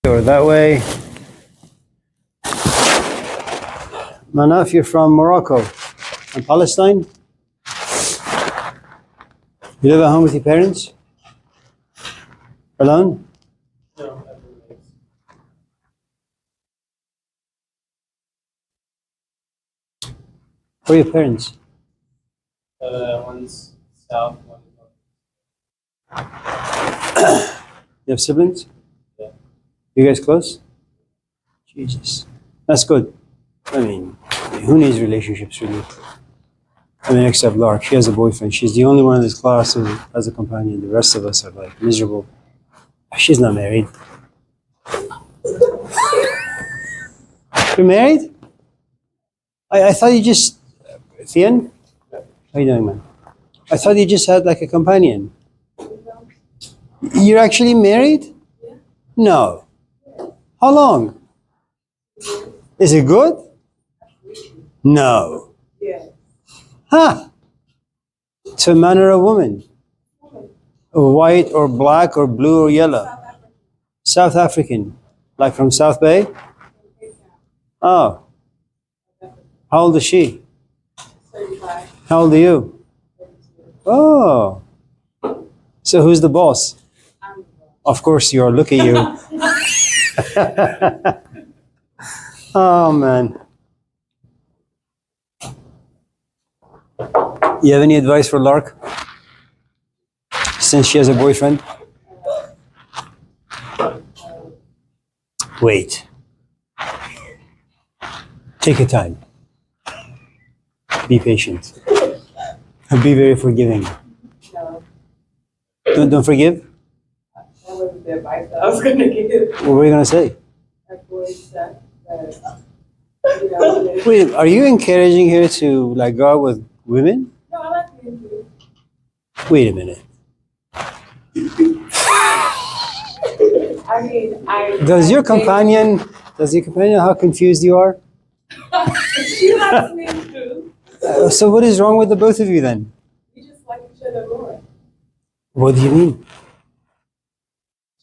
Or that way. Manaf, you're from Morocco and Palestine? You live at home with your parents? Alone? No, Who are your parents? one's south, one's north. You have siblings? Yeah. You guys close? Jesus. That's good. I mean, who needs relationships really? I mean, except Lark. She has a boyfriend. She's the only one in this class who has a companion. The rest of us are like miserable. She's not married. You're married? I thought you just... Thian? How you doing, man? I thought you just had like a companion. You're actually married? Yeah. No. How long? Is it good? No. Yeah. Huh. To a man or a woman? White or black or blue or yellow? South African. Like from South Bay? Oh. How old is she? 35. How old are you? 32. Oh. So who's the boss? Of course you are. Look at you. Oh, man. You have any advice for Lark? Since she has a boyfriend? Wait. Take your time. Be patient. And be very forgiving. No, Don't forgive? that wasn't the advice that I was going to give. What were you going to say? That boy said that, you know, Wait, are you encouraging her to like go out with women? no, I like men too. Wait a minute. I mean, Does your companion know how confused you are? She likes men too. So what is wrong with the both of you then? We just like each other more. What do you mean?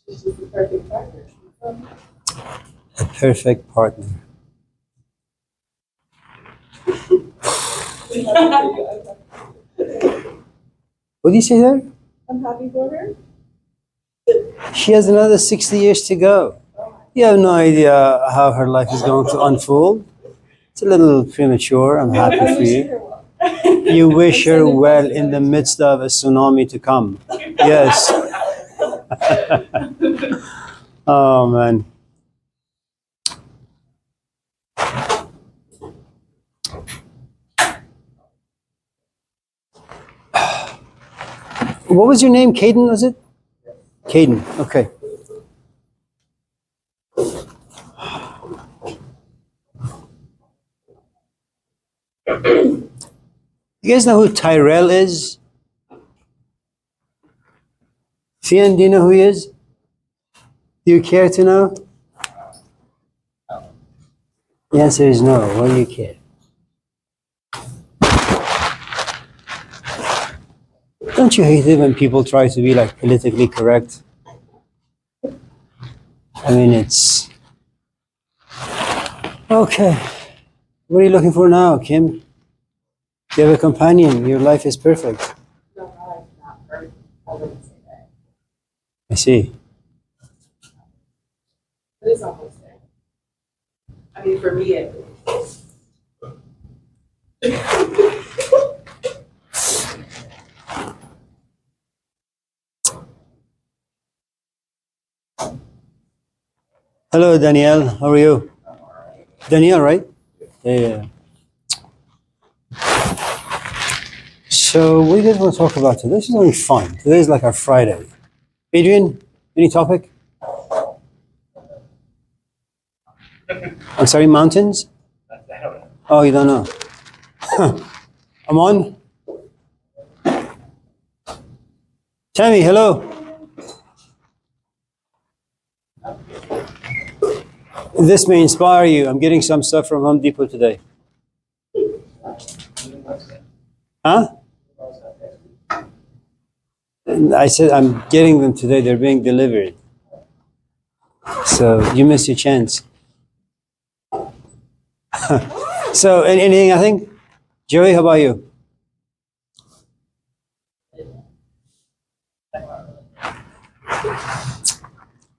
She's just the perfect partner. A perfect partner. What do you say there? I'm happy for her. She has another 60 years to go. You have no idea how her life is going to unfold. It's a little premature. I'm happy I for wish you. her well. You wish her well in the midst of a tsunami to come. Yes. Oh, man. What was your name? Caden, was it? Caden, okay. You guys know who Tyrell is? Fian, do you know who he is? Do you care to know? The answer is no. Why do you care? Don't you hate it when people try to be like politically correct? I mean, it's... Okay. What are you looking for now, Kim? You have a companion. Your life is perfect. No, my life's not perfect. I wouldn't say that. I see. But it's almost there. I mean, for me, at least. Hello, Danielle. How are you? Danielle, right? Yeah. So, what do you guys want to talk about today? This is only fun. Today is like our Friday. Adrian, any topic? I'm sorry, mountains? Oh, you don't know. I'm on. Tammy, hello. This may inspire you. I'm getting some stuff from Home Depot today. Huh? And I said I'm getting them today. They're being delivered. So you missed your chance. So anything, I think? Joey, how about you?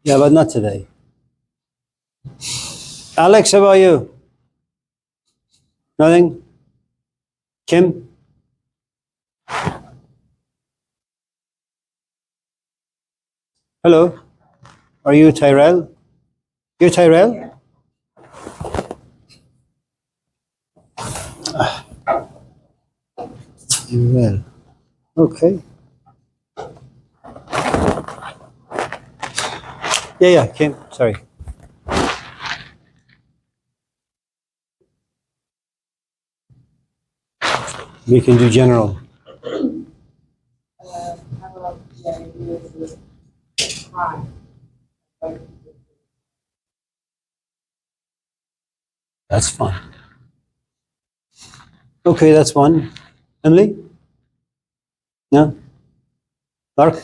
Yeah, but not today. Alex, how about you? Nothing? Kim? Hello? Are you Tyrell? You're Tyrell? Tyrell. Okay. Yeah, Kim. Sorry. We can do general. How about the crime? That's fine. Okay, that's one. Emily? No? Lark?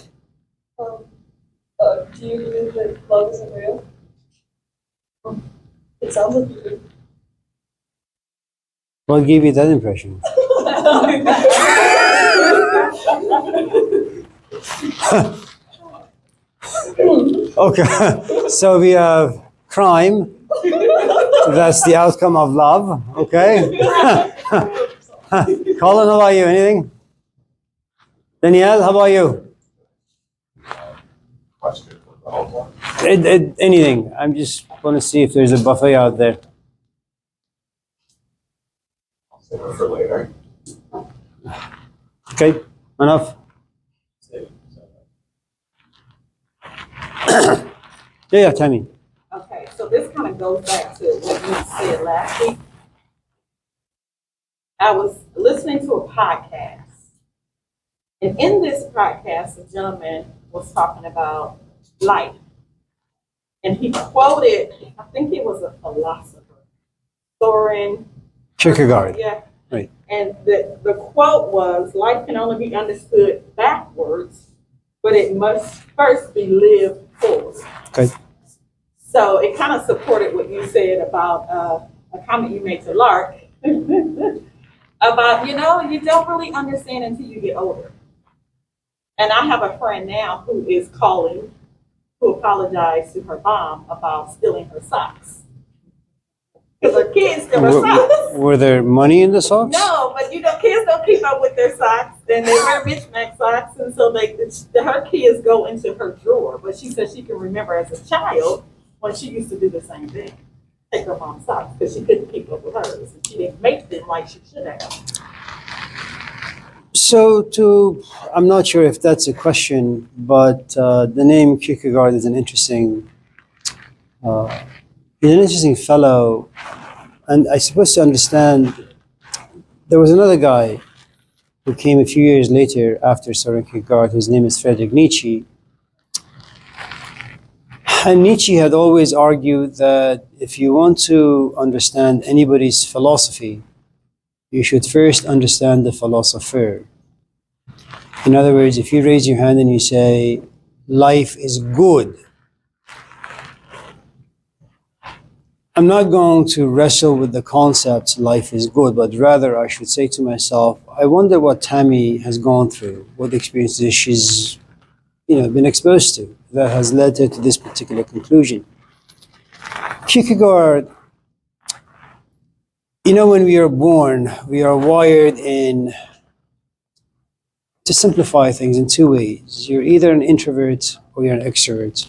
Do you believe that love isn't real? It sounds like you do. What gave you that impression? Okay, so we have crime. That's the outcome of love. Okay. Colin, how about you? Anything? Danielle, how about you? Question for the whole one. Anything. I'm just want to see if there's a buffet out there. I'll save it for later. Okay, enough. Yeah, Tammy. Okay, so this kind of goes back to what you said last week. I was listening to a podcast, and in this podcast, a gentleman was talking about life. And he quoted, I think he was a philosopher, Soren Kierkegaard. Yeah. Right. And the quote was, life can only be understood backwards, but it must first be lived forward. Okay. So it kind of supported what you said about a comment you made to Lark about, you don't really understand until you get older. And I have a friend now who is calling to apologize to her mom about stealing her socks. Because her kids steal her socks. Were there money in the socks? No, but kids don't keep up with their socks. Then they wear mismatched socks, and so her kids go into her drawer. But she says she can remember as a child when she used to do the same thing, take her mom's socks because she couldn't keep up with hers, and she didn't make them like she should have. So I'm not sure if that's a question, but the name Kierkegaard is he's an interesting fellow, and I suppose to understand, there was another guy who came a few years later after Soren Kierkegaard, whose name is Friedrich Nietzsche. And Nietzsche had always argued that if you want to understand anybody's philosophy, you should first understand the philosopher. In other words, if you raise your hand and you say, life is good, I'm not going to wrestle with the concept life is good, but rather I should say to myself, I wonder what Tammy has gone through, what experiences she's been exposed to that has led her to this particular conclusion. Kierkegaard, when we are born, we are wired to simplify things in two ways. You're either an introvert or you're an extrovert.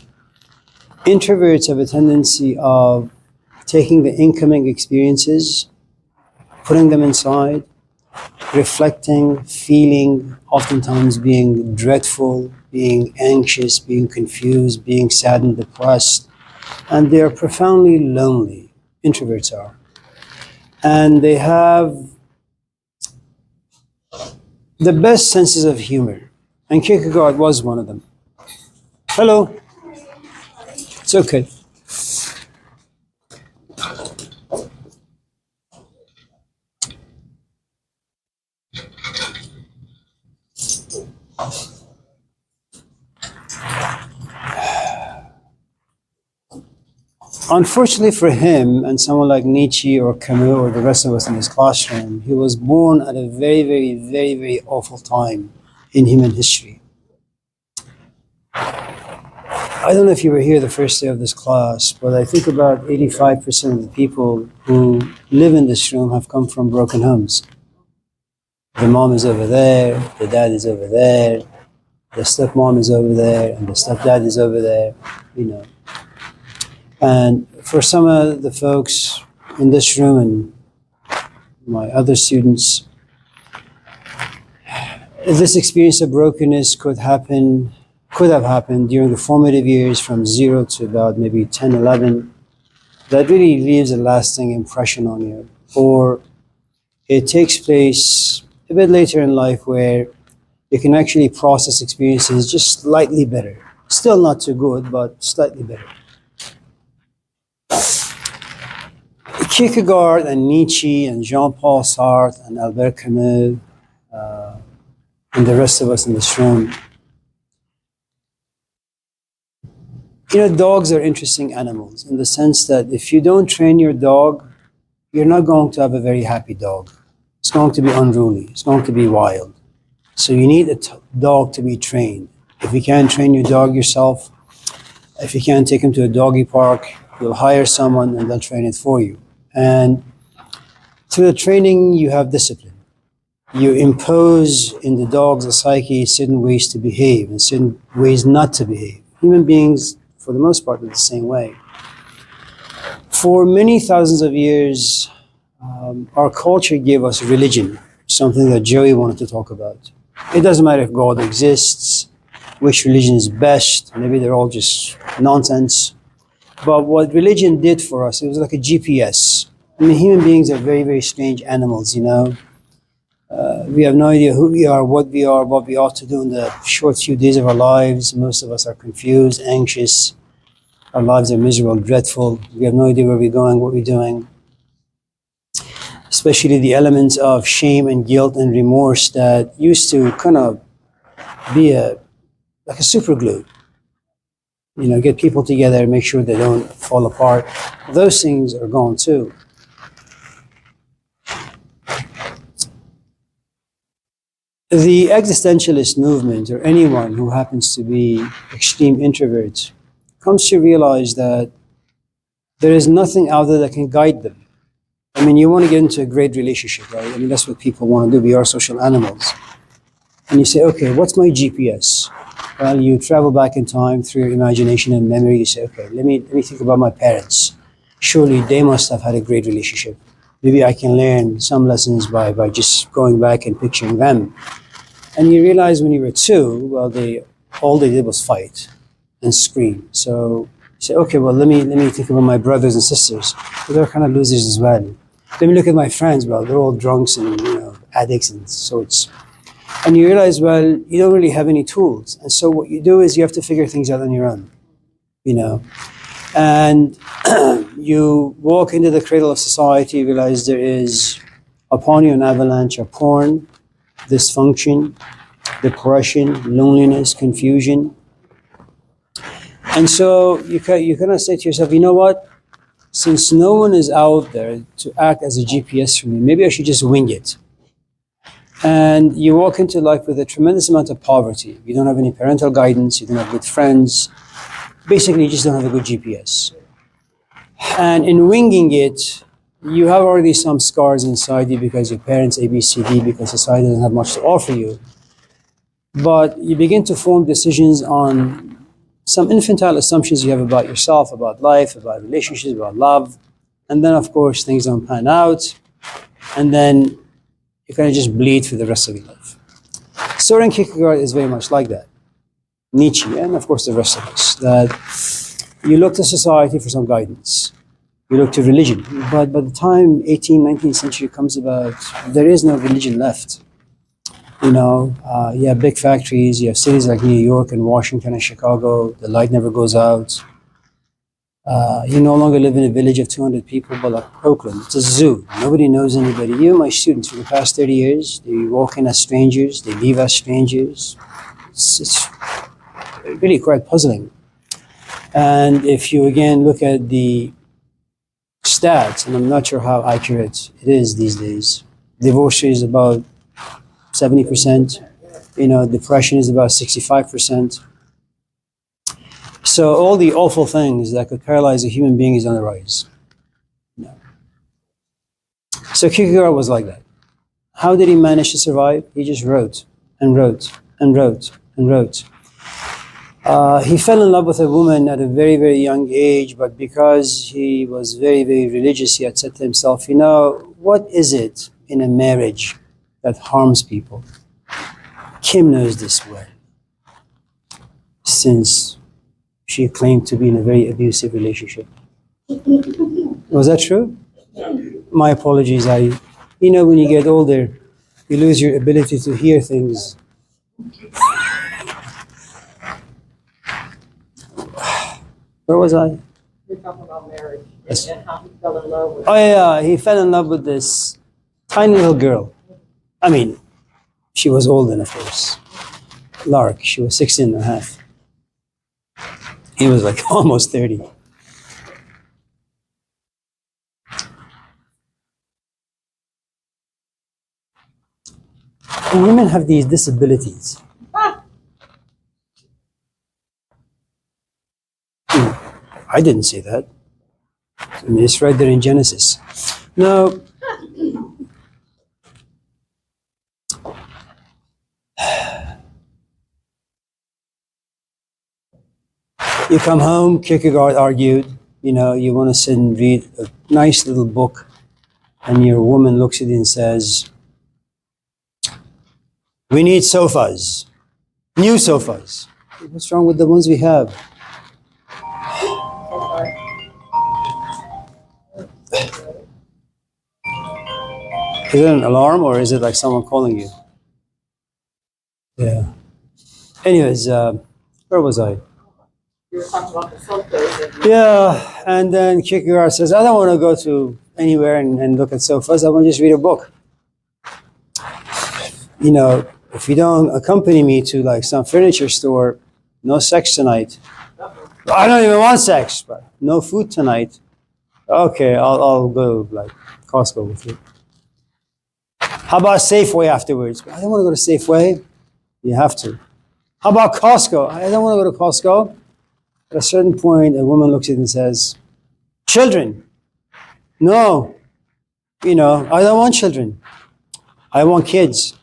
Introverts have a tendency of taking the incoming experiences, putting them inside, reflecting, feeling, oftentimes being dreadful, being anxious, being confused, being sad and depressed. And they are profoundly lonely. Introverts are. And they have the best senses of humor. And Kierkegaard was one of them. Hello. It's okay. Unfortunately for him and someone like Nietzsche or Camus or the rest of us in his classroom, he was born at a very, very, very, very awful time in human history. I don't know if you were here the first day of this class, but I think about 85% of the people who live in this room have come from broken homes. The mom is over there, the dad is over there, the stepmom is over there, and the stepdad is over there, you know. And for some of the folks in this room and my other students, this experience of brokenness could have happened during the formative years from 0 to about maybe 10, 11. That really leaves a lasting impression on you. Or it takes place a bit later in life where you can actually process experiences just slightly better. Still not too good, but slightly better. Kierkegaard and Nietzsche and Jean-Paul Sartre and Albert Camus and the rest of us in this room. You know, dogs are interesting animals in the sense that if you don't train your dog, you're not going to have a very happy dog. It's going to be unruly. It's going to be wild. So you need a dog to be trained. If you can't train your dog yourself, if you can't take him to a doggy park, you'll hire someone and they'll train it for you. And through the training, you have discipline. You impose in the dog's psyche certain ways to behave and certain ways not to behave. Human beings, for the most part, are the same way. For many thousands of years, our culture gave us religion, something that Joey wanted to talk about. It doesn't matter if God exists, which religion is best, maybe they're all just nonsense. But what religion did for us, it was like a GPS. I mean, human beings are very, very strange animals, you know. We have no idea who we are, what we ought to do in the short few days of our lives. Most of us are confused, anxious. Our lives are miserable, dreadful. We have no idea where we're going, what we're doing. Especially the elements of shame and guilt and remorse that used to kind of be like a super glue. You know, get people together, make sure they don't fall apart. Those things are gone too. The existentialist movement, or anyone who happens to be extreme introvert, comes to realize that there is nothing out there that can guide them. I mean, you want to get into a great relationship, right? I mean, that's what people want to do. We are social animals. And you say, okay, what's my GPS? Well, you travel back in time through your imagination and memory. You say, okay, let me think about my parents. Surely they must have had a great relationship. Maybe I can learn some lessons by just going back and picturing them. And you realize when you were 2, well, all they did was fight and scream. So you say, okay, well, let me think about my brothers and sisters. Well, they're kind of losers as well. Let me look at my friends. Well, they're all drunks and, you know, addicts and sorts. And you realize, well, you don't really have any tools. And so what you do is you have to figure things out on your own, you know. And you walk into the cradle of society, realize there is upon you an avalanche of porn, dysfunction, depression, loneliness, confusion. And so you kind of say to yourself, you know what? Since no one is out there to act as a GPS for me, maybe I should just wing it. And you walk into life with a tremendous amount of poverty. You don't have any parental guidance, you don't have good friends. Basically, you just don't have a good GPS. And in winging it, you have already some scars inside you because your parents ABCD, because society doesn't have much to offer you. But you begin to form decisions on some infantile assumptions you have about yourself, about life, about relationships, about love. And then, of course, things don't pan out. And then you kind of just bleed for the rest of your life. Soren Kierkegaard is very much like that. Nietzsche, and of course the rest of us, that you look to society for some guidance. You look to religion. But by the time 18th, 19th century comes about, there is no religion left. You know, you have big factories, you have cities like New York and Washington and Chicago, the light never goes out. You no longer live in a village of 200 people, but like Oakland, it's a zoo. Nobody knows anybody. You, my students, for the past 30 years, they walk in as strangers, they leave as strangers. It's really quite puzzling. And if you again look at the stats, and I'm not sure how accurate it is these days. Divorce rate is about 70%. Depression is about 65%. So all the awful things that could paralyze a human being is on the rise. So Kierkegaard was like that. How did he manage to survive? He just wrote and wrote and wrote and wrote. He fell in love with a woman at a very, very young age, but because he was very, very religious, he had said to himself, what is it in a marriage that harms people? Kim knows this well, since she claimed to be in a very abusive relationship. Was that true? My apologies. When you get older, you lose your ability to hear things. Where was I? You're talking about marriage Yes. and how he fell in love with Oh yeah, he fell in love with this tiny little girl. I mean, she was old then, of course. Lark, she was 16 and a half. He was like almost 30. And women have these disabilities. I didn't say that. I mean, it's right there in Genesis. No. You come home, Kierkegaard argued, you want to sit and read a nice little book, and your woman looks at you and says, we need sofas, new sofas. What's wrong with the ones we have? Is it an alarm or is it like someone calling you? Yeah. Anyways, where was I? You were talking about the sofas. Yeah, and then Kierkegaard says, I don't want to go to anywhere and look at sofas. I want to just read a book. If you don't accompany me to like some furniture store, no sex tonight. I don't even want sex, but no food tonight. Okay, I'll go like Costco with you. How about Safeway afterwards? I don't want to go to Safeway. You have to. How about Costco? I don't want to go to Costco. At a certain point, a woman looks at it and says, children. No. I don't want children. I want kids.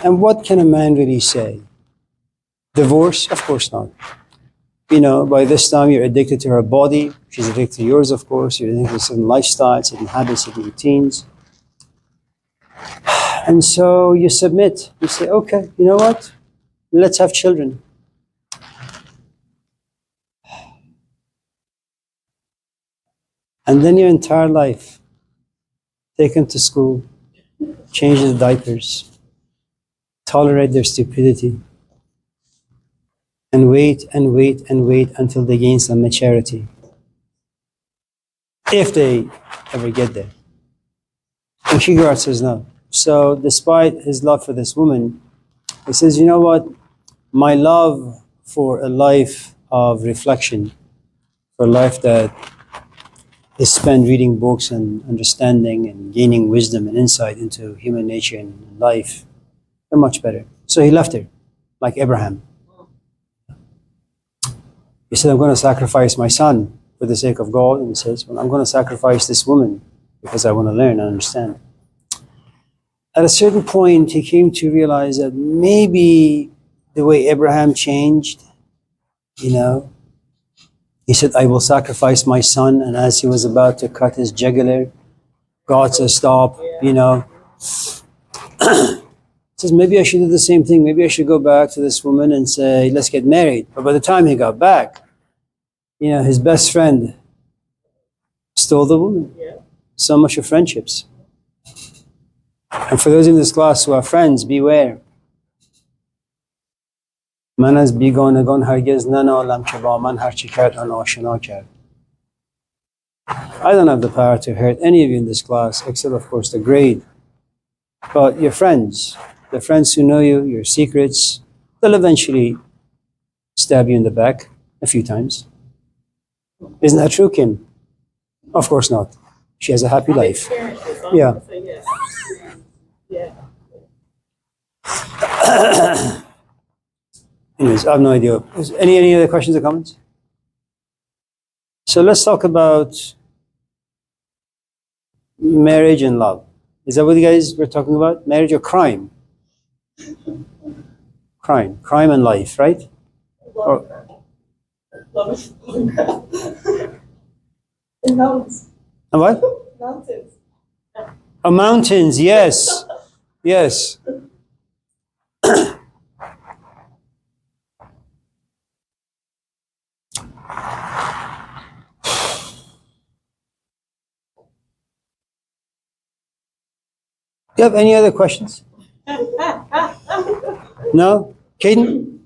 And what can a man really say? Divorce? Of course not. By this time you're addicted to her body. She's addicted to yours, of course. You're addicted to certain lifestyles, certain habits, certain routines. And so you submit. You say, okay, you know what? Let's have children. And then your entire life, take them to school, change the diapers, tolerate their stupidity, and wait and wait and wait until they gain some maturity. If they ever get there. And Kierkegaard says no. So despite his love for this woman, he says, you know what? My love for a life of reflection, for a life that is spent reading books and understanding and gaining wisdom and insight into human nature and life, are much better. So he left her, like Abraham. He said, I'm going to sacrifice my son for the sake of God. And he says, well, I'm going to sacrifice this woman because I want to learn and understand. At a certain point, he came to realize that maybe the way Abraham changed, he said, I will sacrifice my son. And as he was about to cut his jugular, God says, stop, Says, maybe I should do the same thing. Maybe I should go back to this woman and say, let's get married. But by the time he got back, his best friend stole the woman. Yeah. So much for friendships. And for those in this class who are friends, beware. من از بیگانگان هرگز ننالم که با من هرچی کرد آن آشنا کرد. I don't have the power to hurt any of you in this class, except of course the grade. But your friends, the friends who know you, your secrets, they'll eventually stab you in the back a few times. Isn't that true, Kim? Of course not. She has a happy I'm life. experienced it, so I'm Yeah. gonna say yes. Yeah. Anyways, I have no idea. Any other questions or comments? So let's talk about marriage and love. Is that what you guys were talking about? Marriage or crime? Crime and life, right? Or, Love is in mountains. and what? Mountains. Oh, mountains, yes. Yes. Do you have any other questions? No? Caden?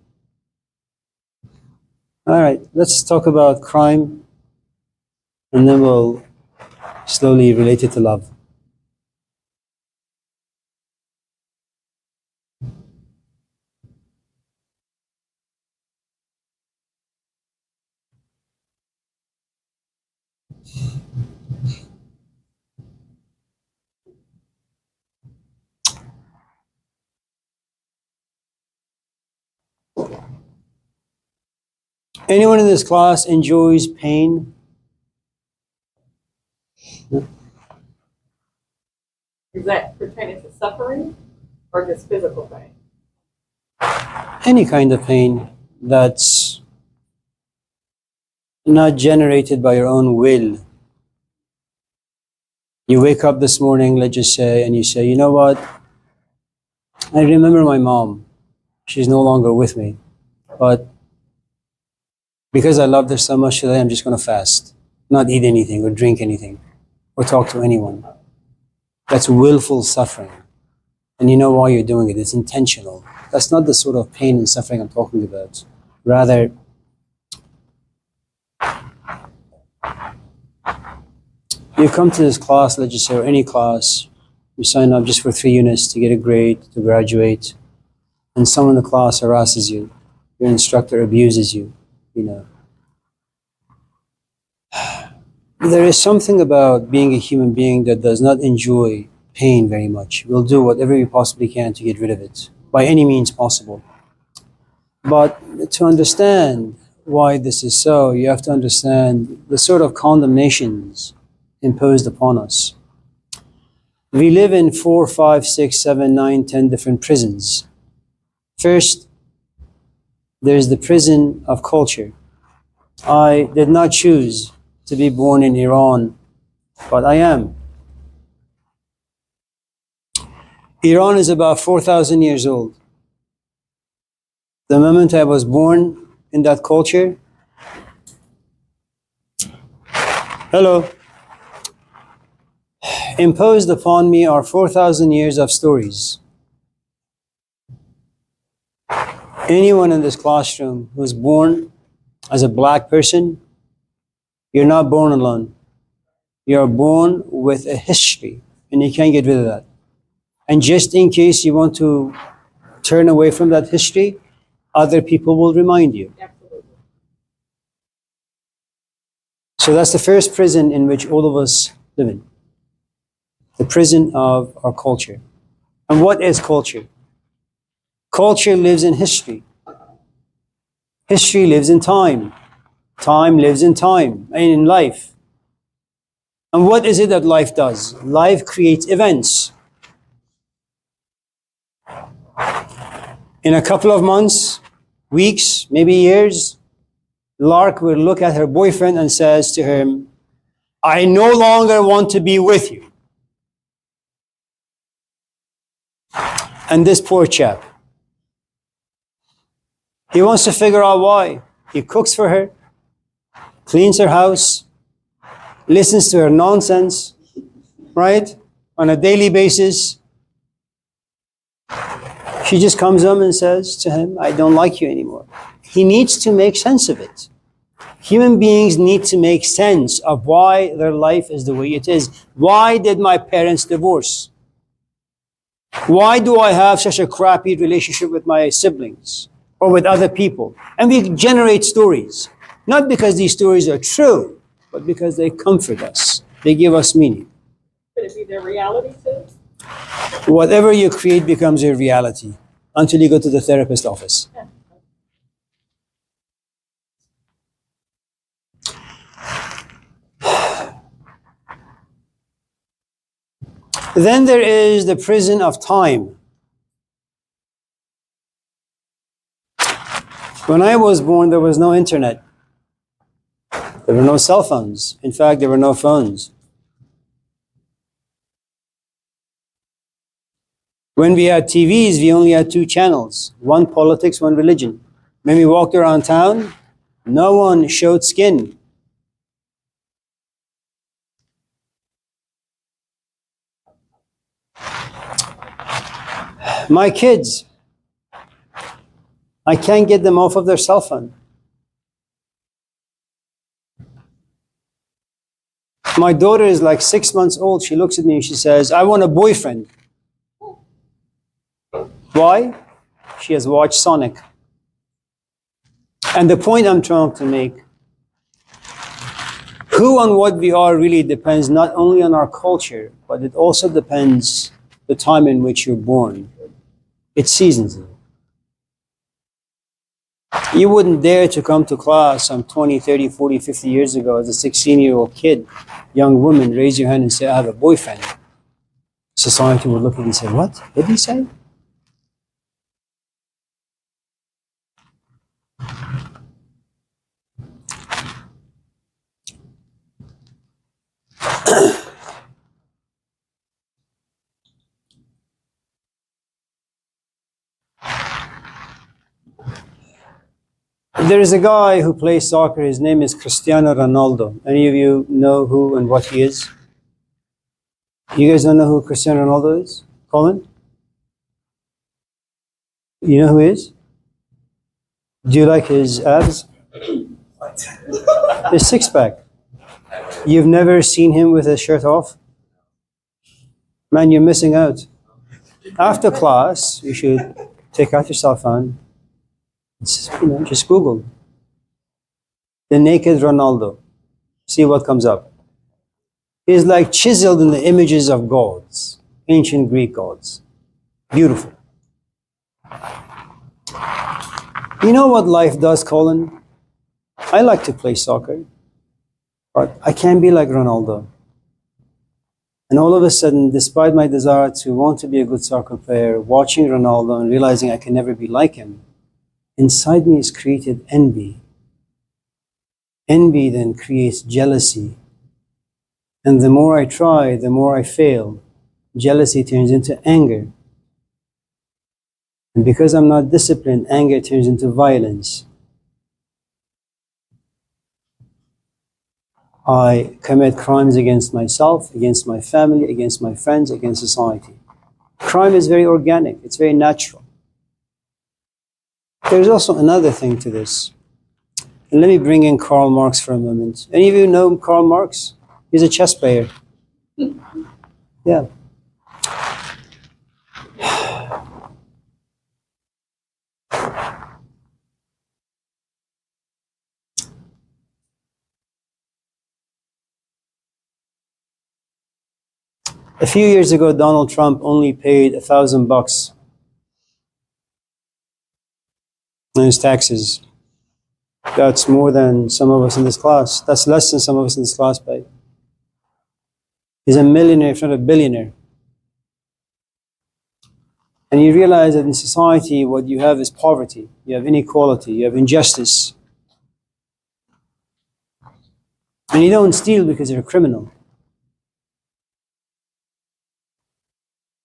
All right, let's talk about crime and then we'll slowly relate it to love. Anyone in this class enjoys pain? Is that pertaining to suffering or just physical pain? Any kind of pain that's not generated by your own will. You wake up this morning, let's just say, and you say, you know what? I remember my mom. She's no longer with me. But because I loved her so much today, I'm just going to fast. Not eat anything or drink anything or talk to anyone. That's willful suffering. And you know why you're doing it. It's intentional. That's not the sort of pain and suffering I'm talking about. Rather, you come to this class, let's just say, or any class, you sign up just for 3 units to get a grade, to graduate, and someone in the class harasses you, your instructor abuses you, you know. There is something about being a human being that does not enjoy pain very much. We'll do whatever we possibly can to get rid of it, by any means possible. But to understand why this is so, you have to understand the sort of condemnations imposed upon us. We live in 4, 5, 6, 7, 9, 10 different prisons. First, there's the prison of culture. I did not choose to be born in Iran, but I am. Iran is about 4,000 years old. The moment I was born in that culture, hello, imposed upon me are 4,000 years of stories. Anyone in this classroom who's born as a black person, you're not born alone. You're born with a history, and you can't get rid of that. And just in case you want to turn away from that history, other people will remind you. Absolutely. So that's the first prison in which all of us live in. The prison of our culture. And what is culture? Culture lives in history. History lives in time. Time lives in time and in life. And what is it that life does? Life creates events. In a couple of months, weeks, maybe years, Lark will look at her boyfriend and says to him, I no longer want to be with you. And this poor chap, he wants to figure out why. He cooks for her, cleans her house, listens to her nonsense, right? On a daily basis. She just comes up and says to him, I don't like you anymore. He needs to make sense of it. Human beings need to make sense of why their life is the way it is. Why did my parents divorce? Why do I have such a crappy relationship with my siblings or with other people? And we generate stories. Not because these stories are true, but because they comfort us. They give us meaning. Could it be their reality too? Whatever you create becomes your reality until you go to the therapist office. Then there is the prison of time. When I was born, there was no internet. There were no cell phones. In fact, there were no phones. When we had TVs, we only had two channels, one politics, one religion. When we walked around town, no one showed skin. My kids, I can't get them off of their cell phone. My daughter is like 6 months old. She looks at me and she says, I want a boyfriend. Why? She has watched Sonic. And the point I'm trying to make, who and what we are really depends not only on our culture, but it also depends the time in which you're born. It seasons you. You wouldn't dare to come to class some 20, 30, 40, 50 years ago as a 16-year-old kid, young woman, raise your hand and say, I have a boyfriend. Society would look at you and say, what? What did he say? There is a guy who plays soccer. His name is Cristiano Ronaldo. Any of you know who and what he is? You guys don't know who Cristiano Ronaldo is? Colin? You know who he is? Do you like his abs? His six-pack. You've never seen him with his shirt off? Man, you're missing out. After class, you should take out your cell phone. Just Google the naked Ronaldo. See what comes up. He's like chiseled in the images of gods, ancient Greek gods. Beautiful. You know what life does, Colin? I like to play soccer, but I can't be like Ronaldo. And all of a sudden, despite my desire to want to be a good soccer player, watching Ronaldo and realizing I can never be like him, inside me is created envy. Envy then creates jealousy. And the more I try, the more I fail. Jealousy turns into anger. And because I'm not disciplined, anger turns into violence. I commit crimes against myself, against my family, against my friends, against society. Crime is very organic, it's very natural. There's also another thing to this. And let me bring in Karl Marx for a moment. Any of you know Karl Marx? He's a chess player. Yeah. A few years ago, Donald Trump only paid $1,000 in his taxes. That's more than some of us in this class. That's less than some of us in this class pay. He's a millionaire, if not a billionaire. And you realize that in society, what you have is poverty. You have inequality. You have injustice. And you don't steal because you're a criminal.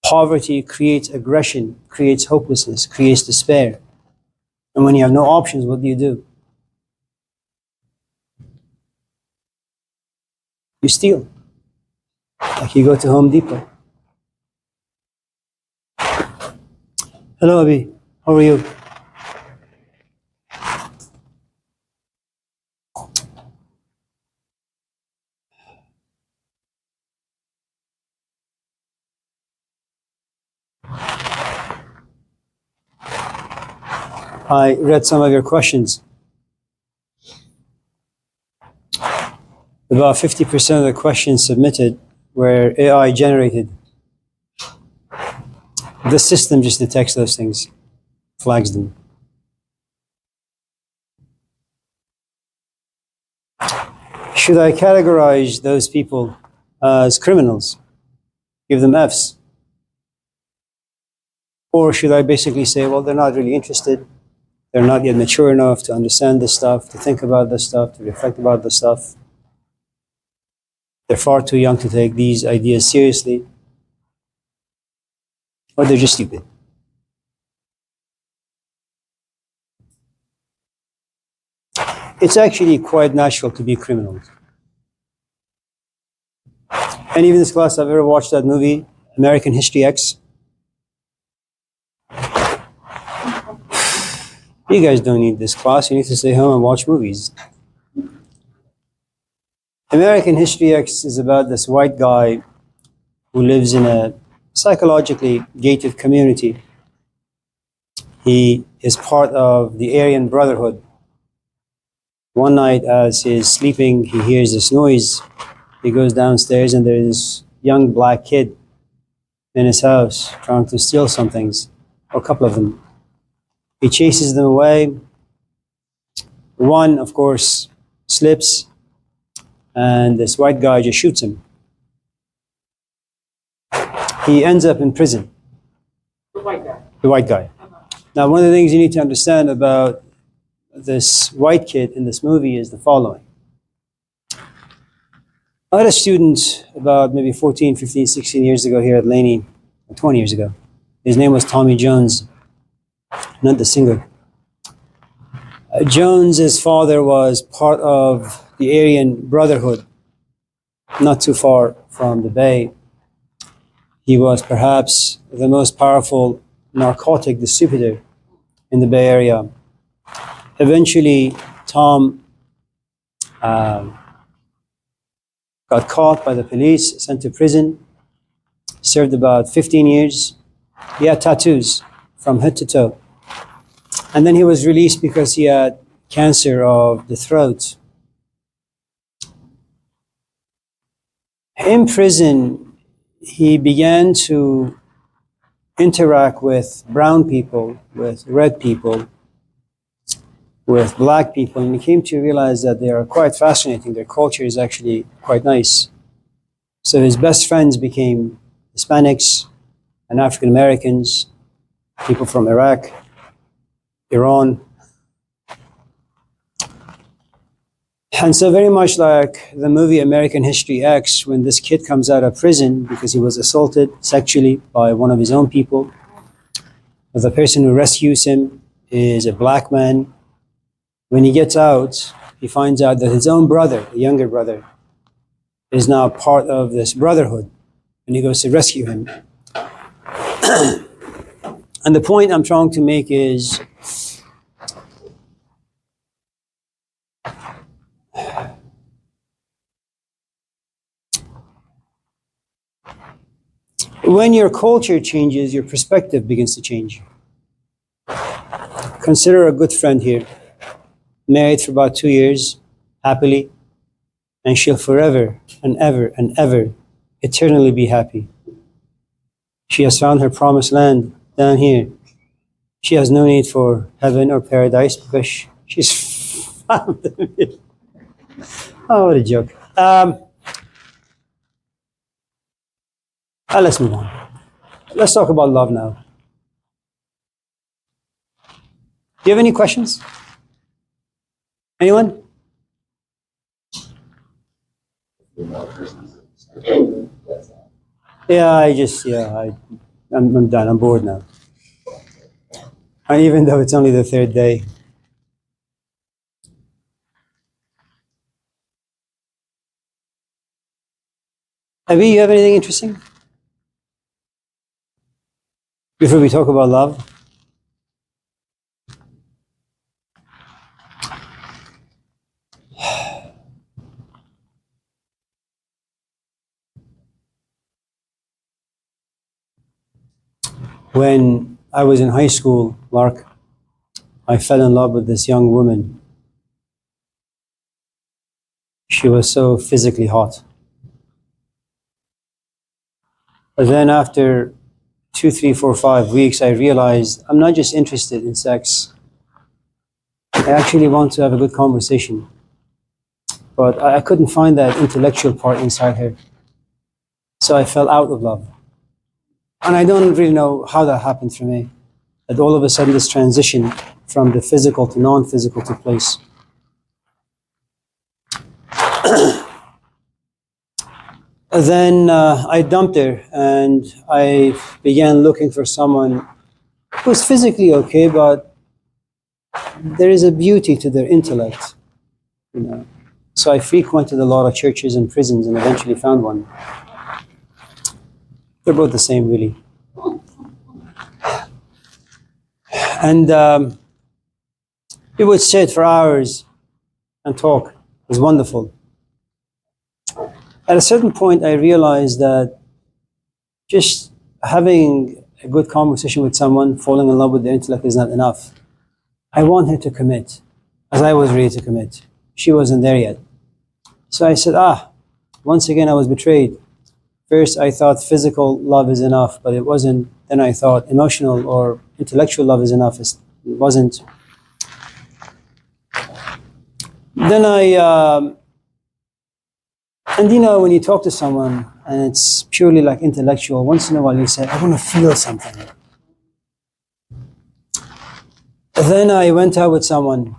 Poverty creates aggression, creates hopelessness, creates despair. And when you have no options, what do? You steal. Like you go to Home Depot. Hello, Abi. How are you? I read some of your questions. About 50% of the questions submitted were AI generated. The system just detects those things, flags them. Should I categorize those people as criminals? Give them Fs? Or should I basically say, well, they're not really interested. They're not yet mature enough to understand this stuff, to think about this stuff, to reflect about this stuff. They're far too young to take these ideas seriously. Or they're just stupid. It's actually quite natural to be criminals. Any of this class have ever watched that movie, American History X? You guys don't need this class. You need to stay home and watch movies. American History X is about this white guy who lives in a psychologically gated community. He is part of the Aryan Brotherhood. One night, as he's sleeping, he hears this noise. He goes downstairs, and there's this young black kid in his house trying to steal some things, or a couple of them. He chases them away. One, of course, slips, and this white guy just shoots him. He ends up in prison. The white guy. The white guy. Now, one of the things you need to understand about this white kid in this movie is the following. I had a student about maybe 14, 15, 16 years ago here at Laney, 20 years ago. His name was Tommy Jones, not the singer. Jones's father was part of the Aryan Brotherhood, not too far from the Bay. He was perhaps the most powerful narcotic distributor in the Bay Area. Eventually, Tom got caught by the police, sent to prison, served about 15 years. He had tattoos from head to toe. And then he was released because he had cancer of the throat. In prison, he began to interact with brown people, with red people, with black people, and he came to realize that they are quite fascinating. Their culture is actually quite nice. So his best friends became Hispanics and African Americans, people from Iraq, Iran. And so very much like the movie American History X, when this kid comes out of prison because he was assaulted sexually by one of his own people, the person who rescues him is a black man. When he gets out, he finds out that his own brother, the younger brother, is now part of this brotherhood, and he goes to rescue him. And the point I'm trying to make is when your culture changes, your perspective begins to change. Consider a good friend here, married for about 2 years, happily, and she'll forever and ever and ever eternally be happy. She has found her promised land down here. She has no need for heaven or paradise because she's found it. Oh, what a joke. Let's move on. Let's talk about love now. Do you have any questions? Anyone? I'm done. I'm bored now. And even though it's only the third day. Abi, you have anything interesting? Before we talk about love? When I was in high school, Lark, I fell in love with this young woman. She was so physically hot. But then after 2, 3, 4, 5 weeks, I realized I'm not just interested in sex. I actually want to have a good conversation. But I couldn't find that intellectual part inside her. So I fell out of love. And I don't really know how that happened for me. That all of a sudden this transition from the physical to non-physical took place. Then I dumped her and I began looking for someone who's physically okay, but there is a beauty to their intellect, you know. So I frequented a lot of churches and prisons and eventually found one. They're both the same, really. And we would sit for hours and talk. It was wonderful. At a certain point, I realized that just having a good conversation with someone, falling in love with their intellect is not enough. I want her to commit, as I was ready to commit. She wasn't there yet. So I said, once again I was betrayed. First I thought physical love is enough, but it wasn't. Then I thought emotional or intellectual love is enough. It wasn't. Then and you know, when you talk to someone and it's purely like intellectual, once in a while you say, I want to feel something. Then I went out with someone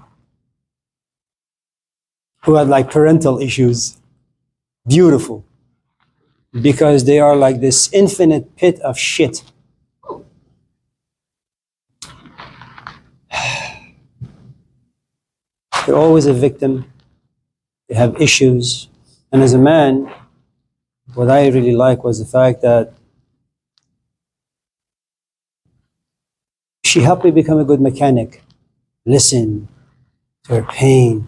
who had like parental issues. Beautiful. Because they are like this infinite pit of shit. They're always a victim. They have issues. And as a man, what I really liked was the fact that she helped me become a good mechanic. Listen to her pain,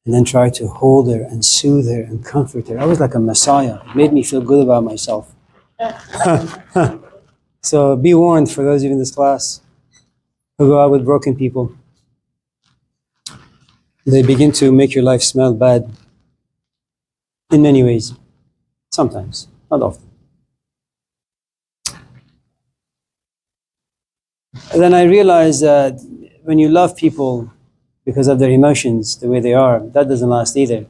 and then try to hold her and soothe her and comfort her. I was like a messiah. It made me feel good about myself. So be warned for those of you in this class who go out with broken people. They begin to make your life smell bad in many ways. Sometimes, not often. And then I realized that when you love people because of their emotions, the way they are, that doesn't last either.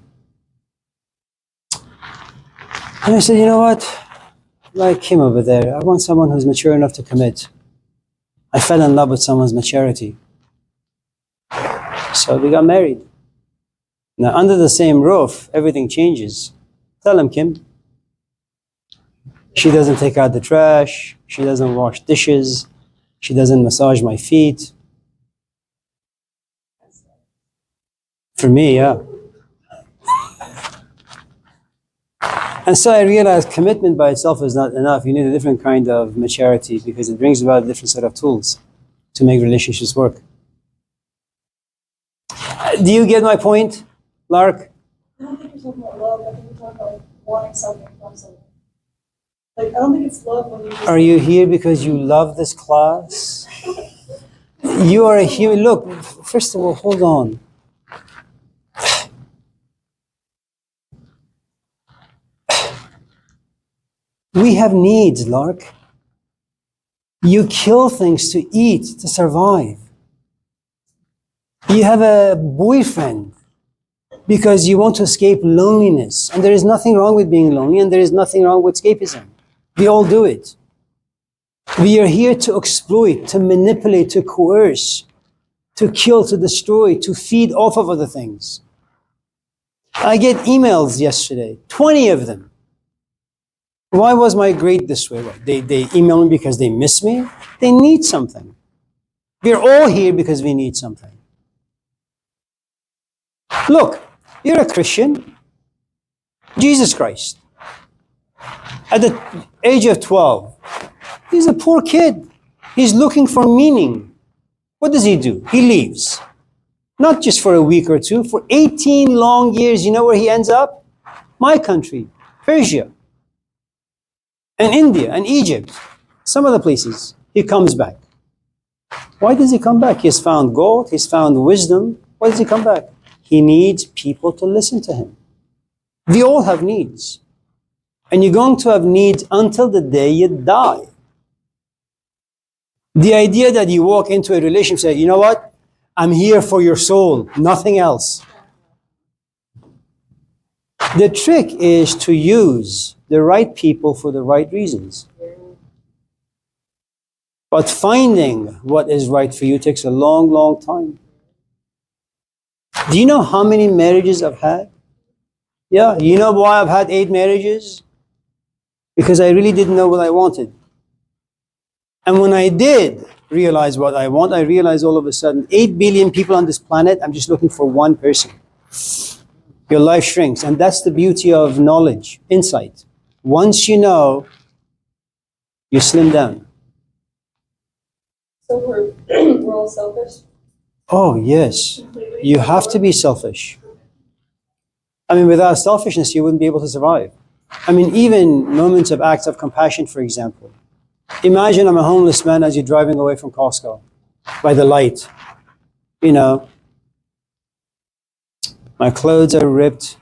And I said, you know what? Like him over there, I want someone who's mature enough to commit. I fell in love with someone's maturity. So we got married. Now, under the same roof, everything changes. Tell him, Kim. She doesn't take out the trash. She doesn't wash dishes. She doesn't massage my feet. For me, yeah. And so I realized commitment by itself is not enough. You need a different kind of maturity because it brings about a different set of tools to make relationships work. Do you get my point, Lark? I don't think you're talking about love. I think you're talking about wanting something from someone. Like, I don't think it's love when you just... Are you here because you love this class? You are a human. Look, first of all, hold on. We have needs, Lark. You kill things to eat, to survive. You have a boyfriend because you want to escape loneliness. And there is nothing wrong with being lonely, and there is nothing wrong with escapism. We all do it. We are here to exploit, to manipulate, to coerce, to kill, to destroy, to feed off of other things. I get emails yesterday, 20 of them. Why was my grade this way? They email me because they miss me? They need something. We're all here because we need something. Look, you're a Christian. Jesus Christ. At the age of 12, he's a poor kid. He's looking for meaning. What does he do? He leaves. Not just for a week or two, for 18 long years. You know where he ends up? My country, Persia, and India, and Egypt, some other places. He comes back. Why does he come back? He has found gold, he's found wisdom. Why does he come back? He needs people to listen to him. We all have needs. And you're going to have needs until the day you die. The idea that you walk into a relationship and say, you know what? I'm here for your soul, nothing else. The trick is to use the right people for the right reasons. But finding what is right for you takes a long, long time. Do you know how many marriages I've had? Yeah, you know why I've had 8 marriages? Because I really didn't know what I wanted. And when I did realize what I want, I realized all of a sudden, 8 billion people on this planet, I'm just looking for one person. Your life shrinks. And that's the beauty of knowledge, insight. Once you know, you slim down. So we're all selfish. Oh, yes. You have to be selfish. I mean, without selfishness, you wouldn't be able to survive. I mean, even moments of acts of compassion, for example. Imagine I'm a homeless man as you're driving away from Costco by the light. You know, my clothes are ripped.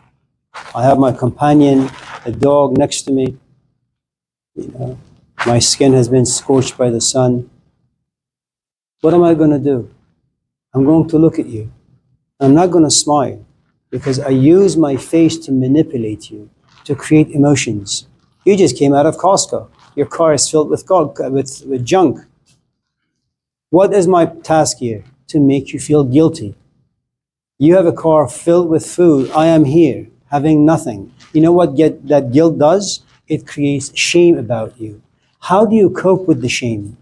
I have my companion, a dog next to me. You know, my skin has been scorched by the sun. What am I going to do? I'm going to look at you. I'm not going to smile because I use my face to manipulate you, to create emotions. You just came out of Costco. Your car is filled with junk. What is my task here? To make you feel guilty. You have a car filled with food. I am here, having nothing. You know what that guilt does? It creates shame about you. How do you cope with the shame?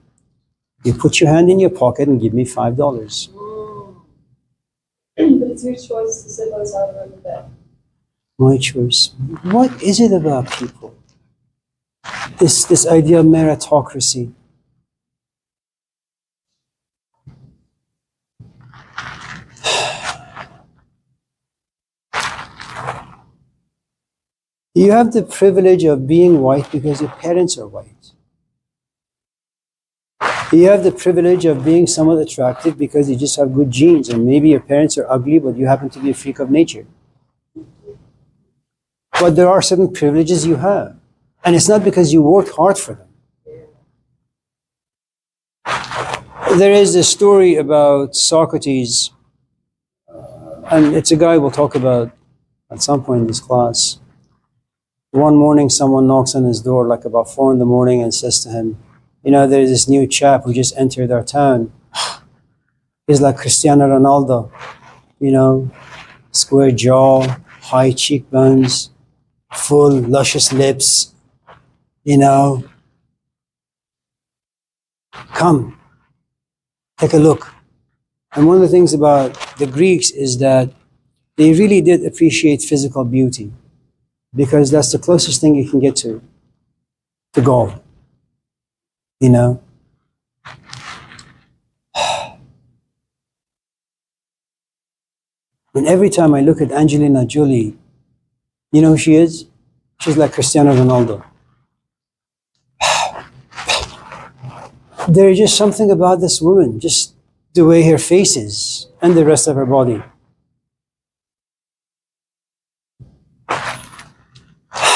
You put your hand in your pocket and give me $5. But it's your choice to sit by the side of the bed. My choice. What is it about people? This idea of meritocracy. You have the privilege of being white because your parents are white. You have the privilege of being somewhat attractive because you just have good genes, and maybe your parents are ugly, but you happen to be a freak of nature. But there are certain privileges you have, and it's not because you worked hard for them. There is a story about Socrates, and it's a guy we'll talk about at some point in this class. One morning, someone knocks on his door, like about 4 in the morning, and says to him, you know, there's this new chap who just entered our town. He's like Cristiano Ronaldo, you know, square jaw, high cheekbones, full, luscious lips, you know. Come, take a look. And one of the things about the Greeks is that they really did appreciate physical beauty because that's the closest thing you can get to God, you know. And every time I look at Angelina Jolie, you know who she is? She's like Cristiano Ronaldo. There's just something about this woman, just the way her face is and the rest of her body.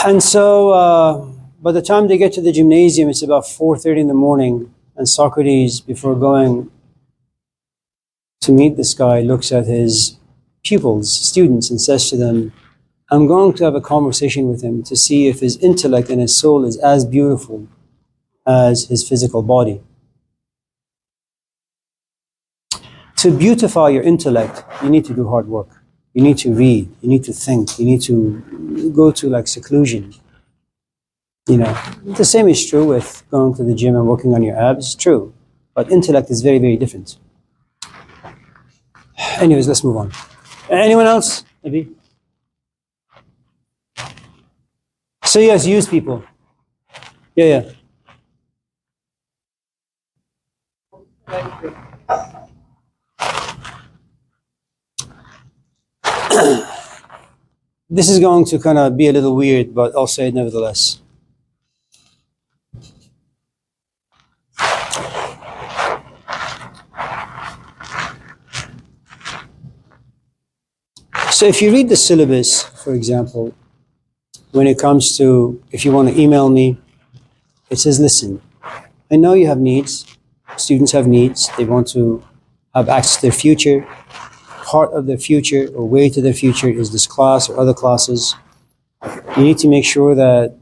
And so by the time they get to the gymnasium, it's about 4:30 in the morning, and Socrates, before going to meet this guy, looks at his pupils, students, and says to them, I'm going to have a conversation with him to see if his intellect and his soul is as beautiful as his physical body. To beautify your intellect, you need to do hard work. You need to read, you need to think, you need to go to like seclusion. You know, the same is true with going to the gym and working on your abs, true. But intellect is very, very different. Anyways, let's move on. Anyone else? Maybe? So yes, use people. Yeah. This is going to kind of be a little weird, but I'll say it nevertheless. So if you read the syllabus, for example, when it comes to, if you want to email me, it says, listen, I know you have needs. Students have needs. They want to have access to their future. Part of their future or way to their future is this class or other classes. You need to make sure that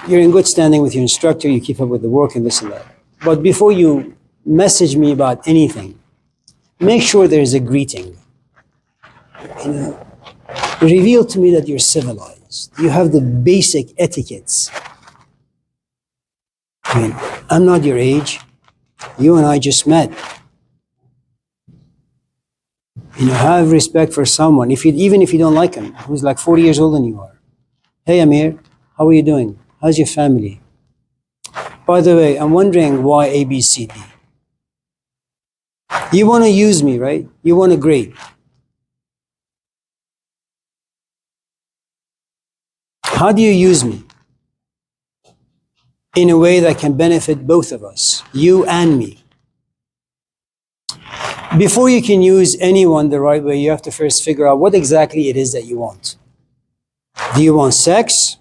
you're in good standing with your instructor, you keep up with the work and this and that. But before you message me about anything, make sure there's a greeting. You know, reveal to me that you're civilized. You have the basic etiquettes. I mean, I'm not your age. You and I just met. You know, have respect for someone, even if you don't like him, who's like 40 years older than you are. Hey, Amir, how are you doing? How's your family? By the way, I'm wondering why A, B, C, D. You want to use me, right? You want a grade. How do you use me? In a way that can benefit both of us, you and me. Before you can use anyone the right way, you have to first figure out what exactly it is that you want. Do you want sex?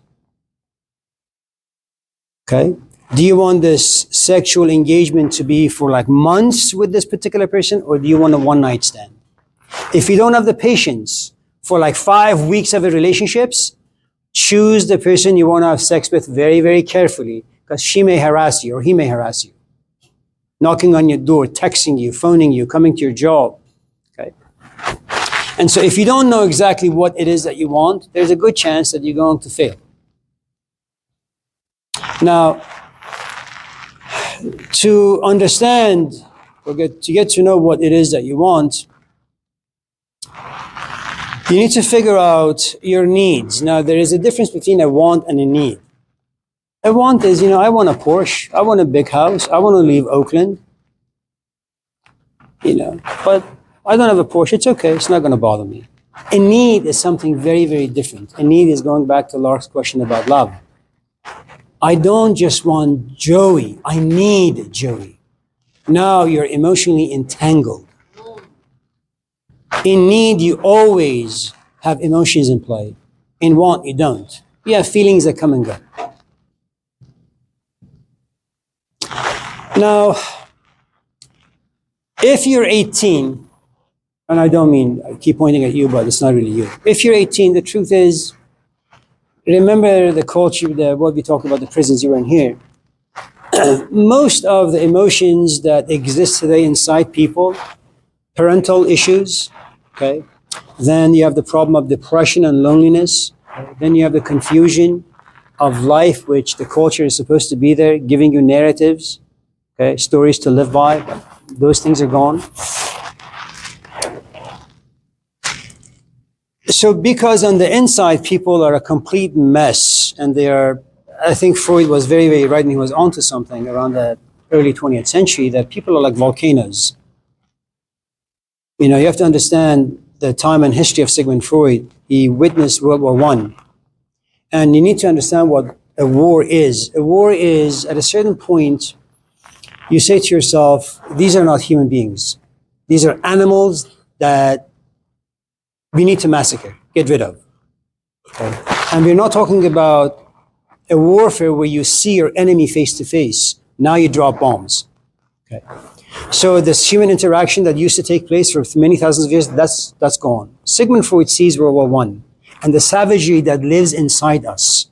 Okay. Do you want this sexual engagement to be for like months with this particular person, or do you want a one-night stand? If you don't have the patience for like 5 weeks of a relationships, choose the person you want to have sex with very, very carefully, because she may harass you or he may harass you. Knocking on your door, texting you, phoning you, coming to your job. Okay. And so if you don't know exactly what it is that you want, there's a good chance that you're going to fail. Now, to understand or to get to know what it is that you want, you need to figure out your needs. Now, there is a difference between a want and a need. A want is, I want a Porsche, I want a big house, I want to leave Oakland, but I don't have a Porsche, it's okay, it's not going to bother me. A need is something very, very different. A need is going back to Lark's question about love. I don't just want Joey, I need Joey. Now you're emotionally entangled. In need, you always have emotions in play. In want, you don't. You have feelings that come and go. Now, if you're 18, and I don't mean, I keep pointing at you, but it's not really you. If you're 18, the truth is, remember the culture, what we talked about, the prisons you were in here. Most of the emotions that exist today inside people, parental issues, okay? Then you have the problem of depression and loneliness. Then you have the confusion of life, which the culture is supposed to be there, giving you narratives, okay, stories to live by. But those things are gone. So because on the inside, people are a complete mess, and they are, I think Freud was very, very right, and he was onto something around the early 20th century, that people are like volcanoes. You have to understand the time and history of Sigmund Freud. He witnessed World War I. And you need to understand what a war is. A war is, at a certain point, you say to yourself, these are not human beings. These are animals that we need to massacre, get rid of. Okay? And we're not talking about a warfare where you see your enemy face to face. Now you drop bombs. Okay? So this human interaction that used to take place for many thousands of years, that's gone. Sigmund Freud sees World War I and the savagery that lives inside us.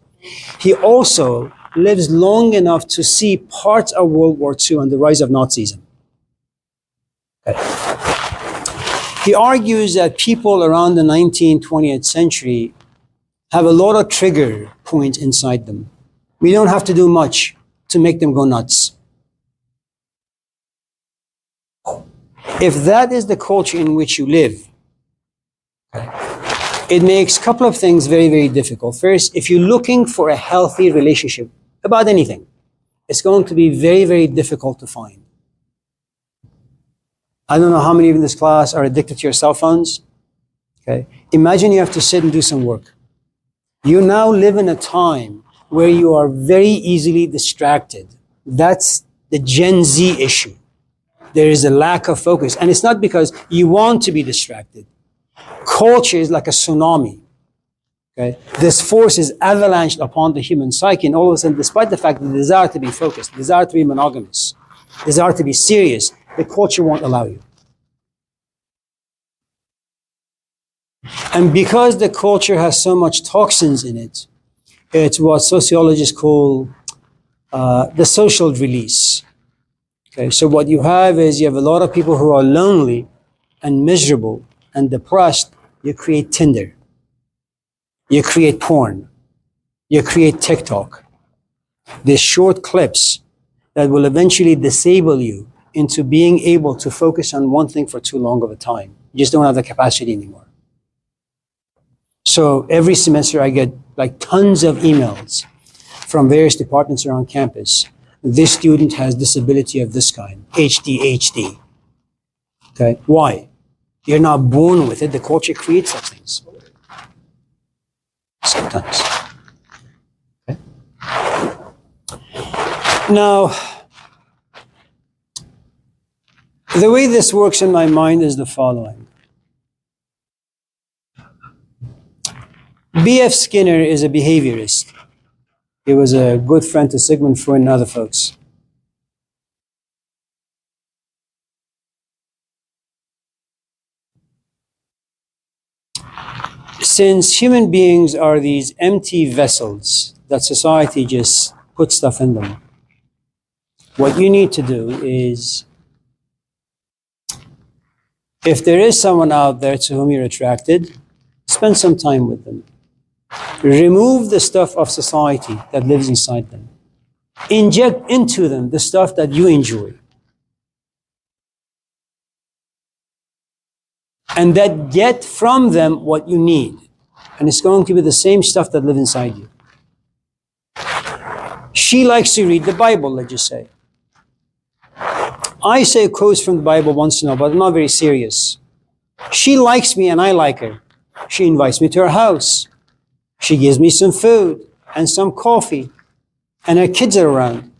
He also lives long enough to see parts of World War II and the rise of Nazism. Okay. He argues that people around the 19th, 20th century have a lot of trigger points inside them. We don't have to do much to make them go nuts. If that is the culture in which you live, it makes a couple of things very, very difficult. First, if you're looking for a healthy relationship about anything, it's going to be very, very difficult to find. I don't know how many of you in this class are addicted to your cell phones. Okay. Imagine you have to sit and do some work. You now live in a time where you are very easily distracted. That's the Gen Z issue. There is a lack of focus. And it's not because you want to be distracted. Culture is like a tsunami. Okay? This force is avalanched upon the human psyche, and all of a sudden, despite the fact that the desire to be focused, desire to be monogamous, desire to be serious, the culture won't allow you. And because the culture has so much toxins in it, it's what sociologists call the social release. Okay, so what you have is you have a lot of people who are lonely and miserable and depressed. You create Tinder. You create porn. You create TikTok. These short clips that will eventually disable you into being able to focus on one thing for too long of a time. You just don't have the capacity anymore. So every semester I get like tons of emails from various departments around campus. This student has disability of this kind, ADHD. Okay, why? You're not born with it. The culture creates such things. Sometimes. Okay. Now, the way this works in my mind is the following. B.F. Skinner is a behaviorist. He was a good friend to Sigmund Freud and other folks. Since human beings are these empty vessels that society just puts stuff in them, what you need to do is, if there is someone out there to whom you're attracted, spend some time with them. Remove the stuff of society that lives inside them. Inject into them the stuff that you enjoy. And that get from them what you need. And it's going to be the same stuff that lives inside you. She likes to read the Bible, let's just say. I say quotes from the Bible once in a while, but I'm not very serious. She likes me and I like her. She invites me to her house. She gives me some food and some coffee. And her kids are around.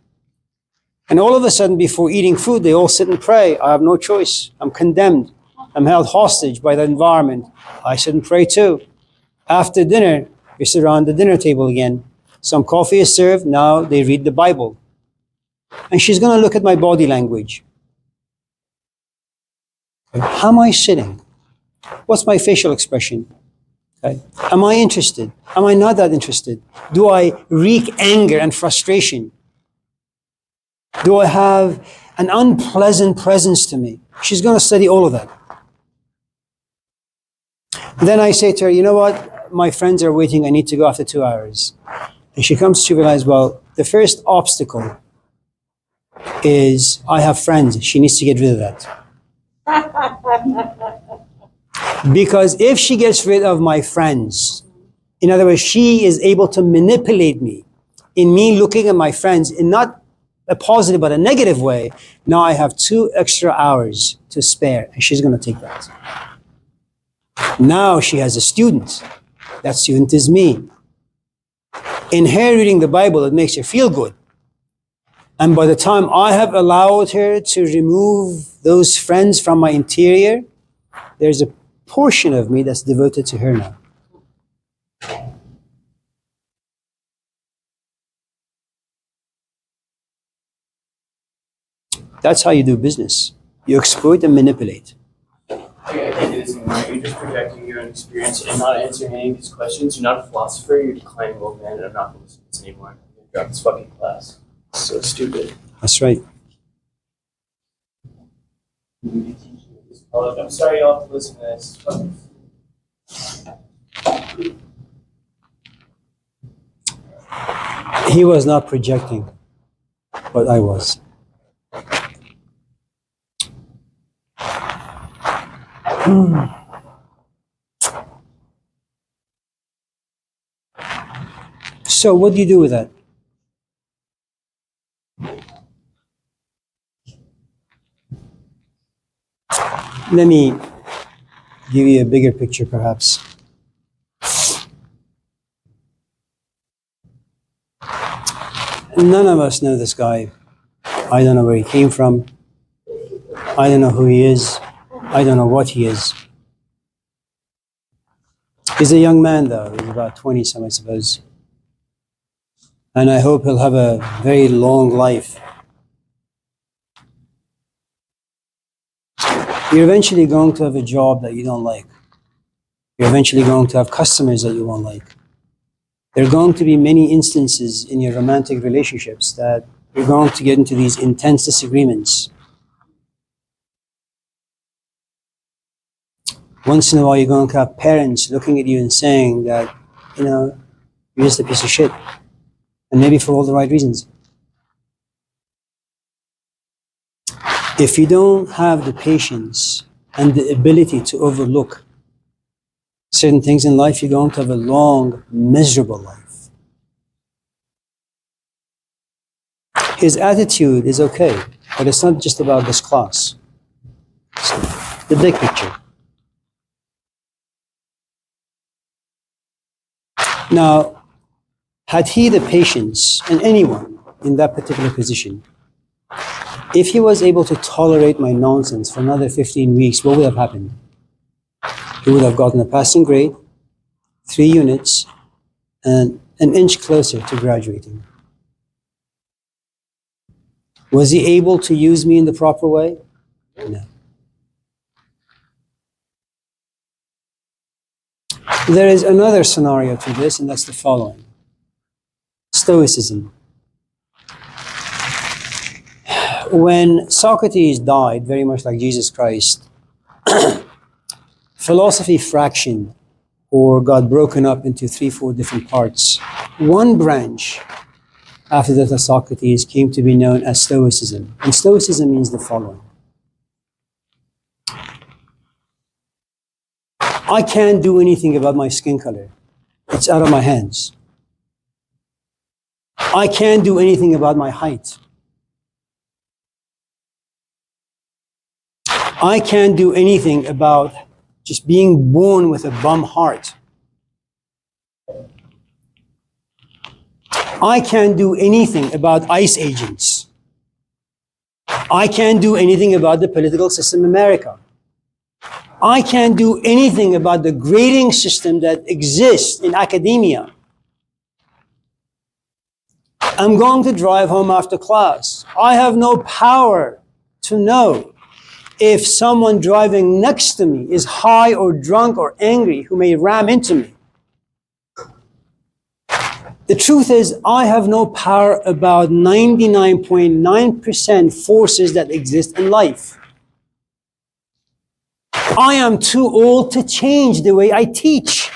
And all of a sudden, before eating food, they all sit and pray. I have no choice. I'm condemned. I'm held hostage by the environment. I sit and pray too. After dinner, we sit around the dinner table again. Some coffee is served. Now they read the Bible. And she's going to look at my body language. How am I sitting? What's my facial expression? Okay. Am I interested? Am I not that interested? Do I wreak anger and frustration? Do I have an unpleasant presence to me? She's going to study all of that. Then I say to her, you know what? My friends are waiting. I need to go after 2 hours. And she comes to realize, well, the first obstacle is I have friends. She needs to get rid of that. Because if she gets rid of my friends, in other words, she is able to manipulate me in me looking at my friends in not a positive but a negative way. Now I have 2 extra hours to spare, and she's going to take that. Now she has a student. That student is me. In her reading the Bible, it makes her feel good. And by the time I have allowed her to remove those friends from my interior, there's a portion of me that's devoted to her now. That's how you do business. You exploit and manipulate. Okay, I think it is right. You're just projecting your own experience and not answering any of these questions. You're not a philosopher. You're declining old man, and I'm not going to listen to this anymore. I'm going to drop this fucking class. It's so stupid. That's right. I'm sorry y'all have to listen to this. He was not projecting, but I was. So what do you do with that? Let me give you a bigger picture, perhaps. None of us know this guy. I don't know where he came from. I don't know who he is. I don't know what he is. He's a young man though, he's about 20 some I suppose. And I hope he'll have a very long life. You're eventually going to have a job that you don't like. You're eventually going to have customers that you won't like. There are going to be many instances in your romantic relationships that you're going to get into these intense disagreements. Once in a while, you're going to have parents looking at you and saying that, you're just a piece of shit. And maybe for all the right reasons. If you don't have the patience and the ability to overlook certain things in life, you're going to have a long, miserable life. His attitude is okay, but it's not just about this class. It's the big picture. Now, had he the patience, and anyone in that particular position, if he was able to tolerate my nonsense for another 15 weeks, what would have happened? He would have gotten a passing grade, 3 units, and an inch closer to graduating. Was he able to use me in the proper way? No. There is another scenario to this, and that's the following. Stoicism. When Socrates died, very much like Jesus Christ, philosophy fractioned or got broken up into 3-4 different parts. One branch after the death of Socrates came to be known as Stoicism. And Stoicism means the following. I can't do anything about my skin color. It's out of my hands. I can't do anything about my height. I can't do anything about just being born with a bum heart. I can't do anything about ICE agents. I can't do anything about the political system in America. I can't do anything about the grading system that exists in academia. I'm going to drive home after class. I have no power to know if someone driving next to me is high or drunk or angry who may ram into me. The truth is, I have no power about 99.9% forces that exist in life. I am too old to change the way I teach.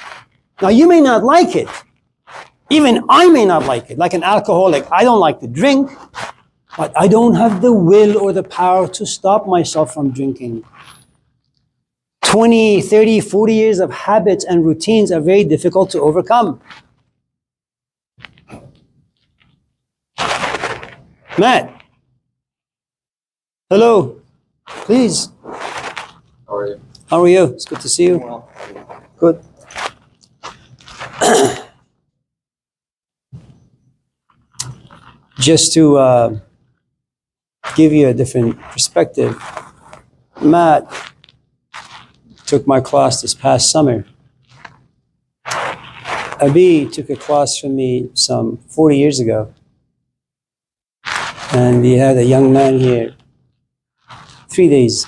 Now, you may not like it. Even I may not like it. Like an alcoholic, I don't like to drink, but I don't have the will or the power to stop myself from drinking. 20, 30, 40 years of habits and routines are very difficult to overcome. Matt. Hello. Please. How are you? How are you? It's good to see you. Well, Good. Just to give you a different perspective, Matt took my class this past summer. Abi took a class from me some 40 years ago. And we had a young man here, 3 days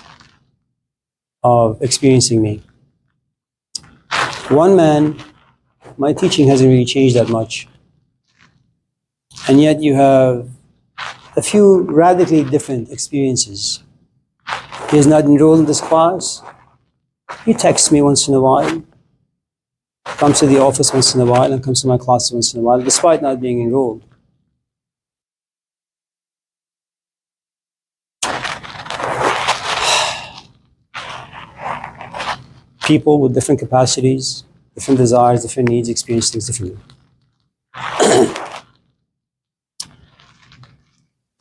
of experiencing me. One man, my teaching hasn't really changed that much. And yet you have a few radically different experiences. He is not enrolled in this class. He texts me once in a while, comes to the office once in a while, and comes to my class once in a while, despite not being enrolled. People with different capacities, different desires, different needs, experience things differently.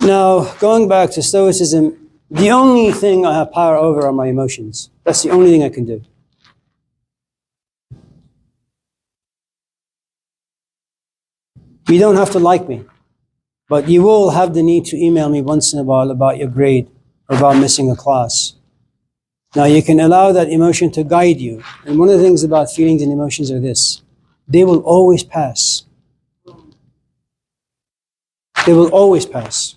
Now, going back to Stoicism, the only thing I have power over are my emotions. That's the only thing I can do. You don't have to like me, but you will have the need to email me once in a while about your grade or about missing a class. Now you can allow that emotion to guide you. And one of the things about feelings and emotions are this: they will always pass. They will always pass.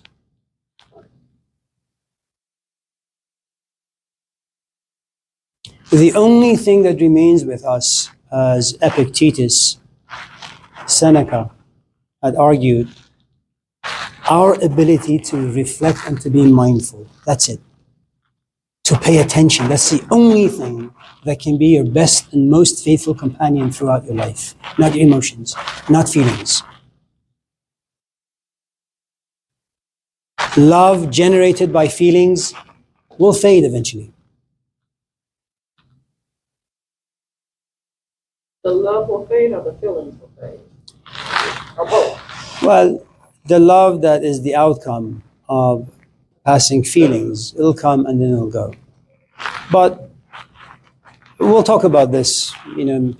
The only thing that remains with us, as Epictetus, Seneca had argued, our ability to reflect and to be mindful. That's it. To pay attention. That's the only thing that can be your best and most faithful companion throughout your life. Not your emotions, not feelings. Love generated by feelings will fade eventually. The love will fade or the feelings will fade? Or both? Well, the love that is the outcome of passing feelings, it'll come and then it'll go. But we'll talk about this,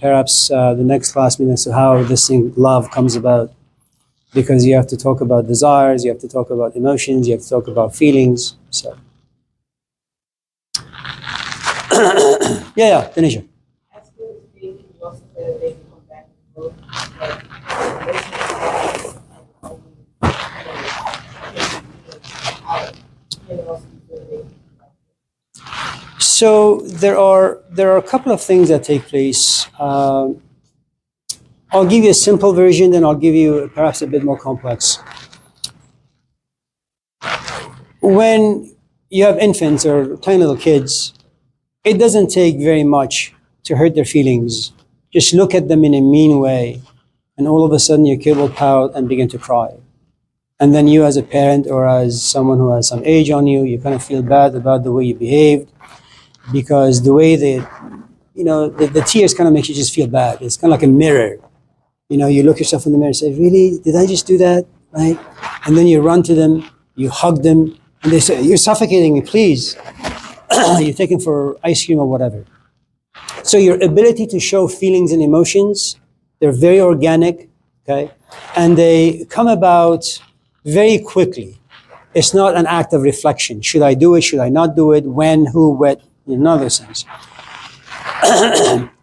perhaps the next class minutes of how this thing, love, comes about. Because you have to talk about desires, you have to talk about emotions, you have to talk about feelings. So, yeah, finish it. As good as being, you also said that they can come back and look. So there are a couple of things that take place. I'll give you a simple version, then I'll give you perhaps a bit more complex. When you have infants or tiny little kids, it doesn't take very much to hurt their feelings. Just look at them in a mean way, and all of a sudden your kid will pout and begin to cry. And then you, as a parent or as someone who has some age on you, you kind of feel bad about the way you behaved, because the way the tears kind of makes you just feel bad. It's kind of like a mirror. You look yourself in the mirror and say, really, did I just do that, right? And then you run to them, you hug them, and they say, you're suffocating me, please. You take them for ice cream or whatever. So your ability to show feelings and emotions, they're very organic, okay? And they come about very quickly. It's not an act of reflection. Should I do it? Should I not do it? When, who, what, none of those things.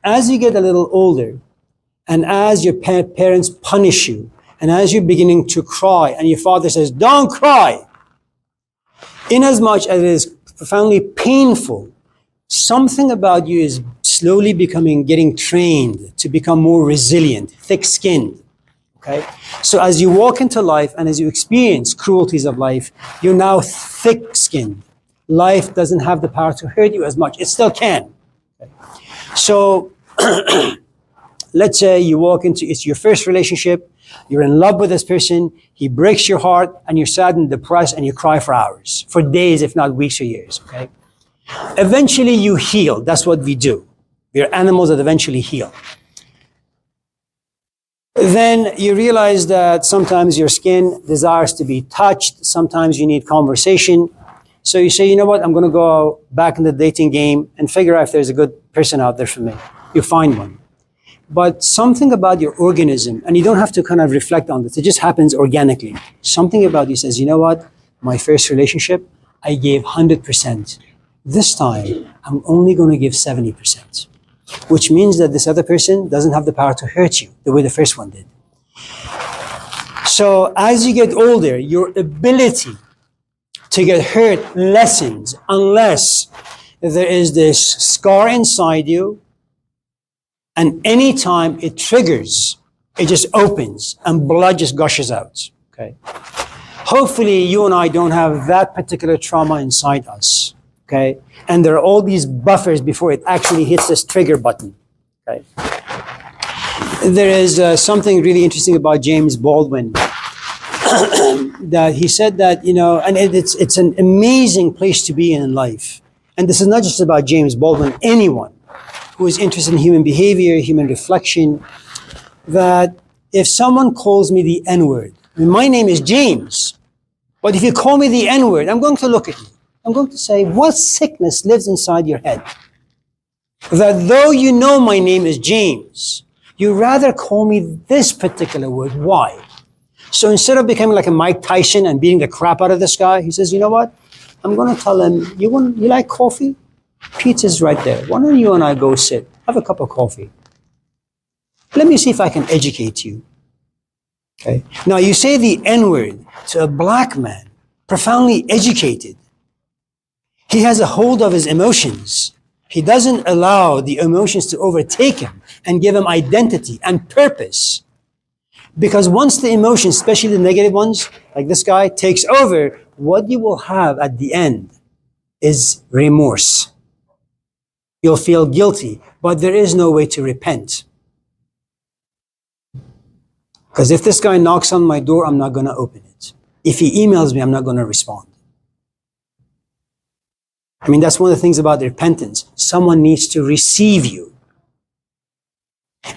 As you get a little older, and as your parents punish you, and as you're beginning to cry, and your father says, don't cry, inasmuch as it is profoundly painful, something about you is slowly getting trained to become more resilient, thick-skinned, okay? So as you walk into life and as you experience cruelties of life, you're now thick-skinned. Life doesn't have the power to hurt you as much. It still can. Okay? So let's say you walk into, it's your first relationship, you're in love with this person, he breaks your heart, and you're sad and depressed, and you cry for hours, for days, if not weeks or years, okay? Eventually you heal. That's what we do. We're animals that eventually heal. Then you realize that sometimes your skin desires to be touched, sometimes you need conversation. So you say, you know what, I'm going to go back in the dating game and figure out if there's a good person out there for me. You find one. But something about your organism, and you don't have to kind of reflect on this, it just happens organically. Something about you says, you know what, my first relationship, I gave 100%. This time, I'm only going to give 70%, which means that this other person doesn't have the power to hurt you the way the first one did. So as you get older, your ability to get hurt lessens unless there is this scar inside you, and anytime it triggers, it just opens and blood just gushes out, okay? Hopefully you and I don't have that particular trauma inside us, okay? And there are all these buffers before it actually hits this trigger button, okay? There is something really interesting about James Baldwin that he said that, and it's an amazing place to be in life. And this is not just about James Baldwin, anyone who is interested in human behavior, human reflection, that if someone calls me the N-word, my name is James, but if you call me the N-word, I'm going to look at you. I'm going to say, what sickness lives inside your head? That though you know my name is James, you rather call me this particular word. Why? So instead of becoming like a Mike Tyson and beating the crap out of this guy, he says, you know what? I'm going to tell him, you like coffee? Pizza's right there. Why don't you and I go sit, have a cup of coffee? Let me see if I can educate you. Okay. Now you say the N-word to a black man, profoundly educated. He has a hold of his emotions. He doesn't allow the emotions to overtake him and give him identity and purpose. Because once the emotions, especially the negative ones, like this guy, takes over, what you will have at the end is remorse. You'll feel guilty, but there is no way to repent. Because if this guy knocks on my door, I'm not going to open it. If he emails me, I'm not going to respond. I mean, that's one of the things about repentance. Someone needs to receive you.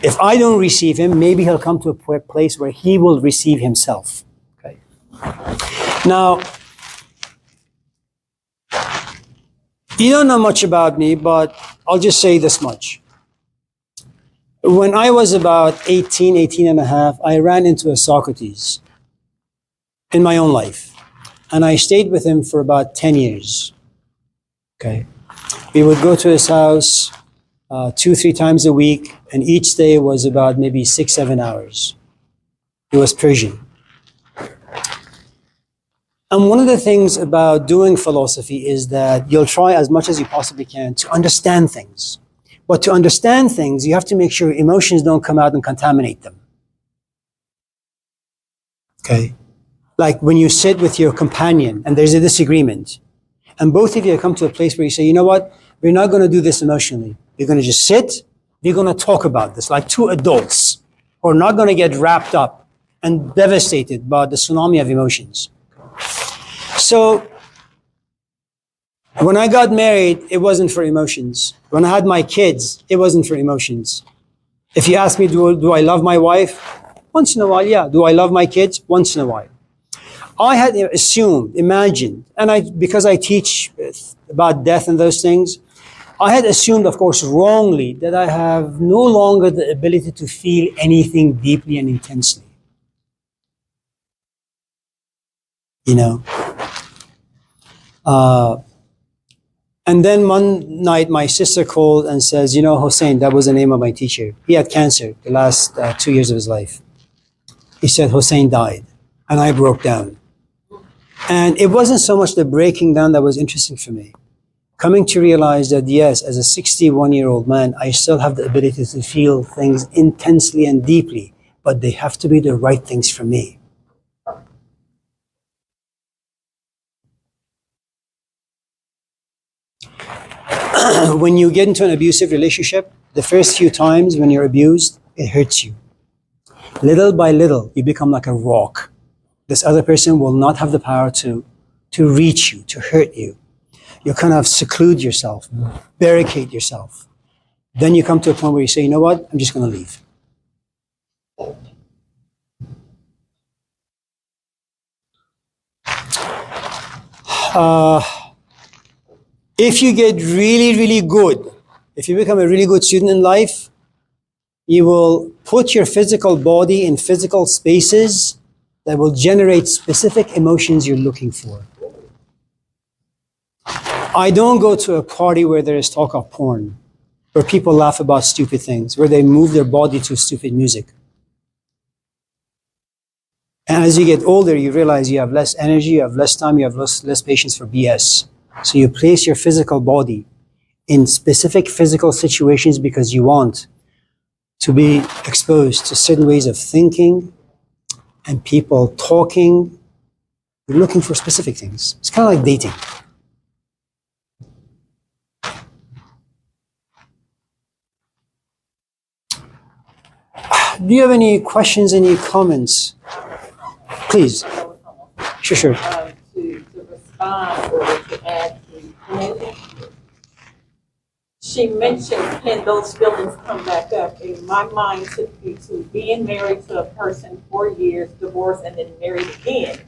If I don't receive him, maybe he'll come to a place where he will receive himself. Okay. Now, you don't know much about me, but I'll just say this much. When I was about 18 and a half, I ran into a Socrates in my own life. And I stayed with him for about 10 years. Okay. We would go to his house 2-3 times a week, and each day was about maybe 6-7 hours. He was Persian. And one of the things about doing philosophy is that you'll try as much as you possibly can to understand things. But to understand things, you have to make sure emotions don't come out and contaminate them. Okay? Like when you sit with your companion and there's a disagreement, and both of you come to a place where you say, you know what, we're not going to do this emotionally. We're going to just sit, we're going to talk about this like two adults who are not going to get wrapped up and devastated by the tsunami of emotions. So, when I got married, it wasn't for emotions. When I had my kids, it wasn't for emotions. If you ask me, do I love my wife? Once in a while, yeah. Do I love my kids? Once in a while. I had assumed, imagined, and because I teach about death and those things, I had assumed, of course, wrongly, that I have no longer the ability to feel anything deeply and intensely. You know? And then one night, my sister called and says, you know, Hossein, that was the name of my teacher. He had cancer the last 2 years of his life. He said, Hossein died. And I broke down. And it wasn't so much the breaking down that was interesting for me. Coming to realize that, yes, as a 61-year-old man, I still have the ability to feel things intensely and deeply, but they have to be the right things for me. When you get into an abusive relationship, the first few times when you're abused, it hurts you. Little by little, you become like a rock. This other person will not have the power to reach you, to hurt you. You kind of seclude yourself, barricade yourself. Then you come to a point where you say, you know what, I'm just going to leave. If you get really, really good, if you become a really good student in life, you will put your physical body in physical spaces that will generate specific emotions you're looking for. I don't go to a party where there is talk of porn, where people laugh about stupid things, where they move their body to stupid music. And as you get older, you realize you have less energy, you have less time, you have less patience for BS. So you place your physical body in specific physical situations because you want to be exposed to certain ways of thinking and people talking. You're looking for specific things. It's kind of like dating. Do you have any questions, any comments? Please. Sure. To respond or to add to she mentioned, can those feelings come back up? In my mind, took you to being married to a person 4 years, divorced, and then married again.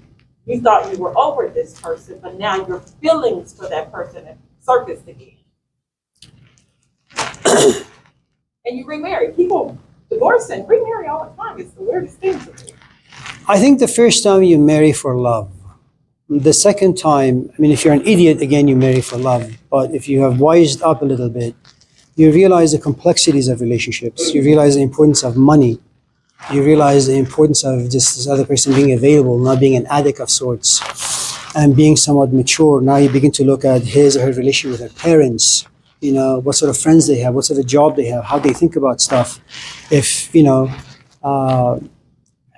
You thought you were over this person, but now your feelings for that person have surfaced again. And you remarry. People divorce and remarry all the time. It's the weirdest thing to me. I think the first time you marry for love, The second time, I mean, if you're an idiot, again, you marry for love. But if you have wised up a little bit, you realize the complexities of relationships. You realize the importance of money. You realize the importance of just this other person being available, not being an addict of sorts, and being somewhat mature. Now you begin to look at his or her relationship with her parents. You know, what sort of friends they have, what sort of job they have, how they think about stuff. If, you know,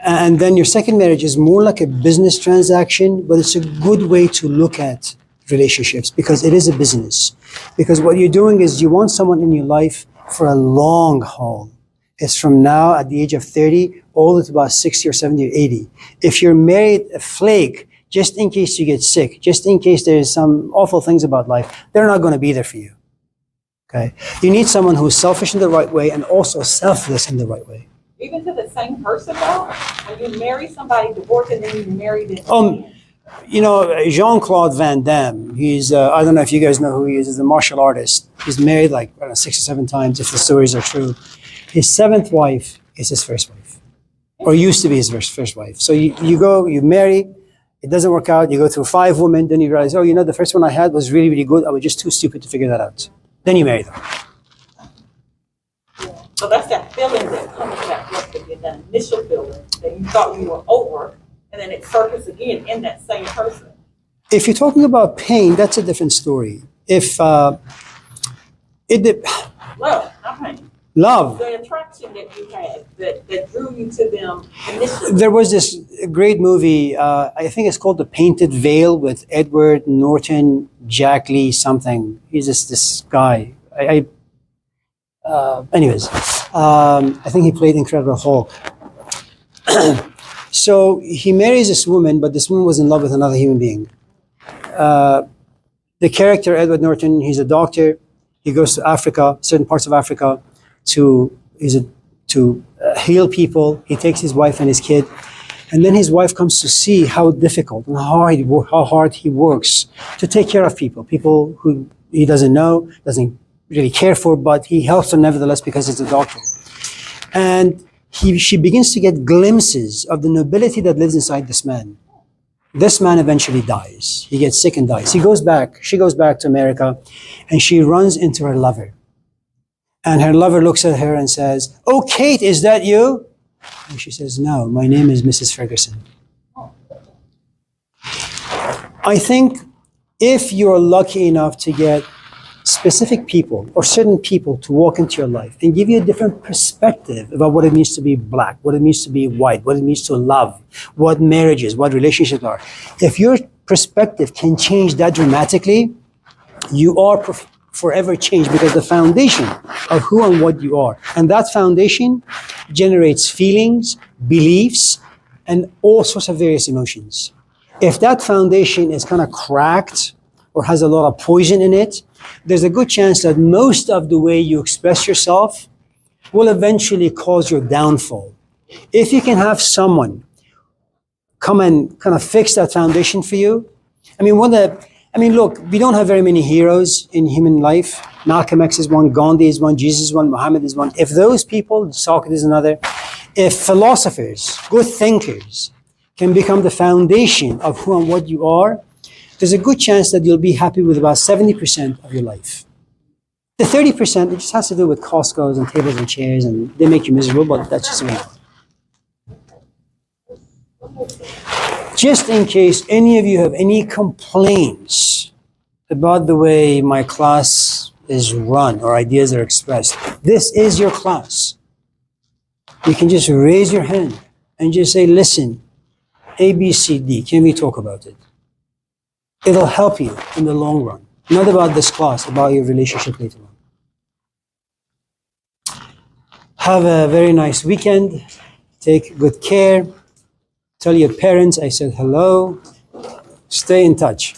and then your second marriage is more like a business transaction, but it's a good way to look at relationships because it is a business. Because what you're doing is you want someone in your life for a long haul. It's from now at the age of 30 all the way to about 60 or 70 or 80. If you're married a flake, just in case you get sick, just in case there's some awful things about life, they're not going to be there for you. Okay? You need someone who's selfish in the right way and also selfless in the right way. Even to the same person though, when you marry somebody, divorce, and then you marry them again. You know, Jean-Claude Van Damme, he's, I don't know if you guys know who he is, he's a martial artist. He's married like, I don't know, 6 or 7 times, if the stories are true. His 7th wife is his first wife, or used to be his first wife. So you go, you marry, it doesn't work out, you go through 5 women, then you realize, oh, you know, the first one I had was really, really good. I was just too stupid to figure that out. Then you marry them. So that's that feeling that comes back once again, that initial feeling that you thought you were over, and then it surfaces again in that same person. If you're talking about pain, that's a different story. If Love, not pain. love, The attraction that you had that drew you to them initially. there was this great movie, I think it's called The Painted Veil with Edward Norton, Jack Lee something. He's this guy. Anyways, I think he played Incredible Hulk. So he marries this woman, but this woman was in love with another human being. The character, Edward Norton, he's a doctor. He goes to Africa, certain parts of Africa, to heal people. He takes his wife and his kid. And then his wife comes to see how difficult and how hard he works to take care of people who he doesn't know, doesn't really care for, but he helps them nevertheless because he's a doctor. And she begins to get glimpses of the nobility that lives inside this man. This man eventually dies. He gets sick and dies. She goes back to America, and she runs into her lover. And her lover looks at her and says, "Oh, Kate, is that you?" And she says, "No, my name is Mrs. Ferguson." I think if you're lucky enough to get specific people or certain people to walk into your life and give you a different perspective about what it means to be black, what it means to be white, what it means to love, what marriages, what relationships are. If your perspective can change that dramatically, you are forever changed because the foundation of who and what you are. And that foundation generates feelings, beliefs, and all sorts of various emotions. If that foundation is kind of cracked or has a lot of poison in it, there's a good chance that most of the way you express yourself will eventually cause your downfall. If you can have someone come and kind of fix that foundation for you, look, we don't have very many heroes in human life. Malcolm X is one, Gandhi is one, Jesus is one, Muhammad is one. If those people, Socrates is another, if philosophers, good thinkers, can become the foundation of who and what you are, there's a good chance that you'll be happy with about 70% of your life. The 30%, it just has to do with Costco's and tables and chairs, and they make you miserable, but that's just me. Just in case any of you have any complaints about the way my class is run or ideas are expressed, this is your class. You can just raise your hand and just say, listen, A, B, C, D, can we talk about it? It'll help you in the long run. Not about this class, about your relationship later on. Have a very nice weekend. Take good care. Tell your parents I said hello. Stay in touch.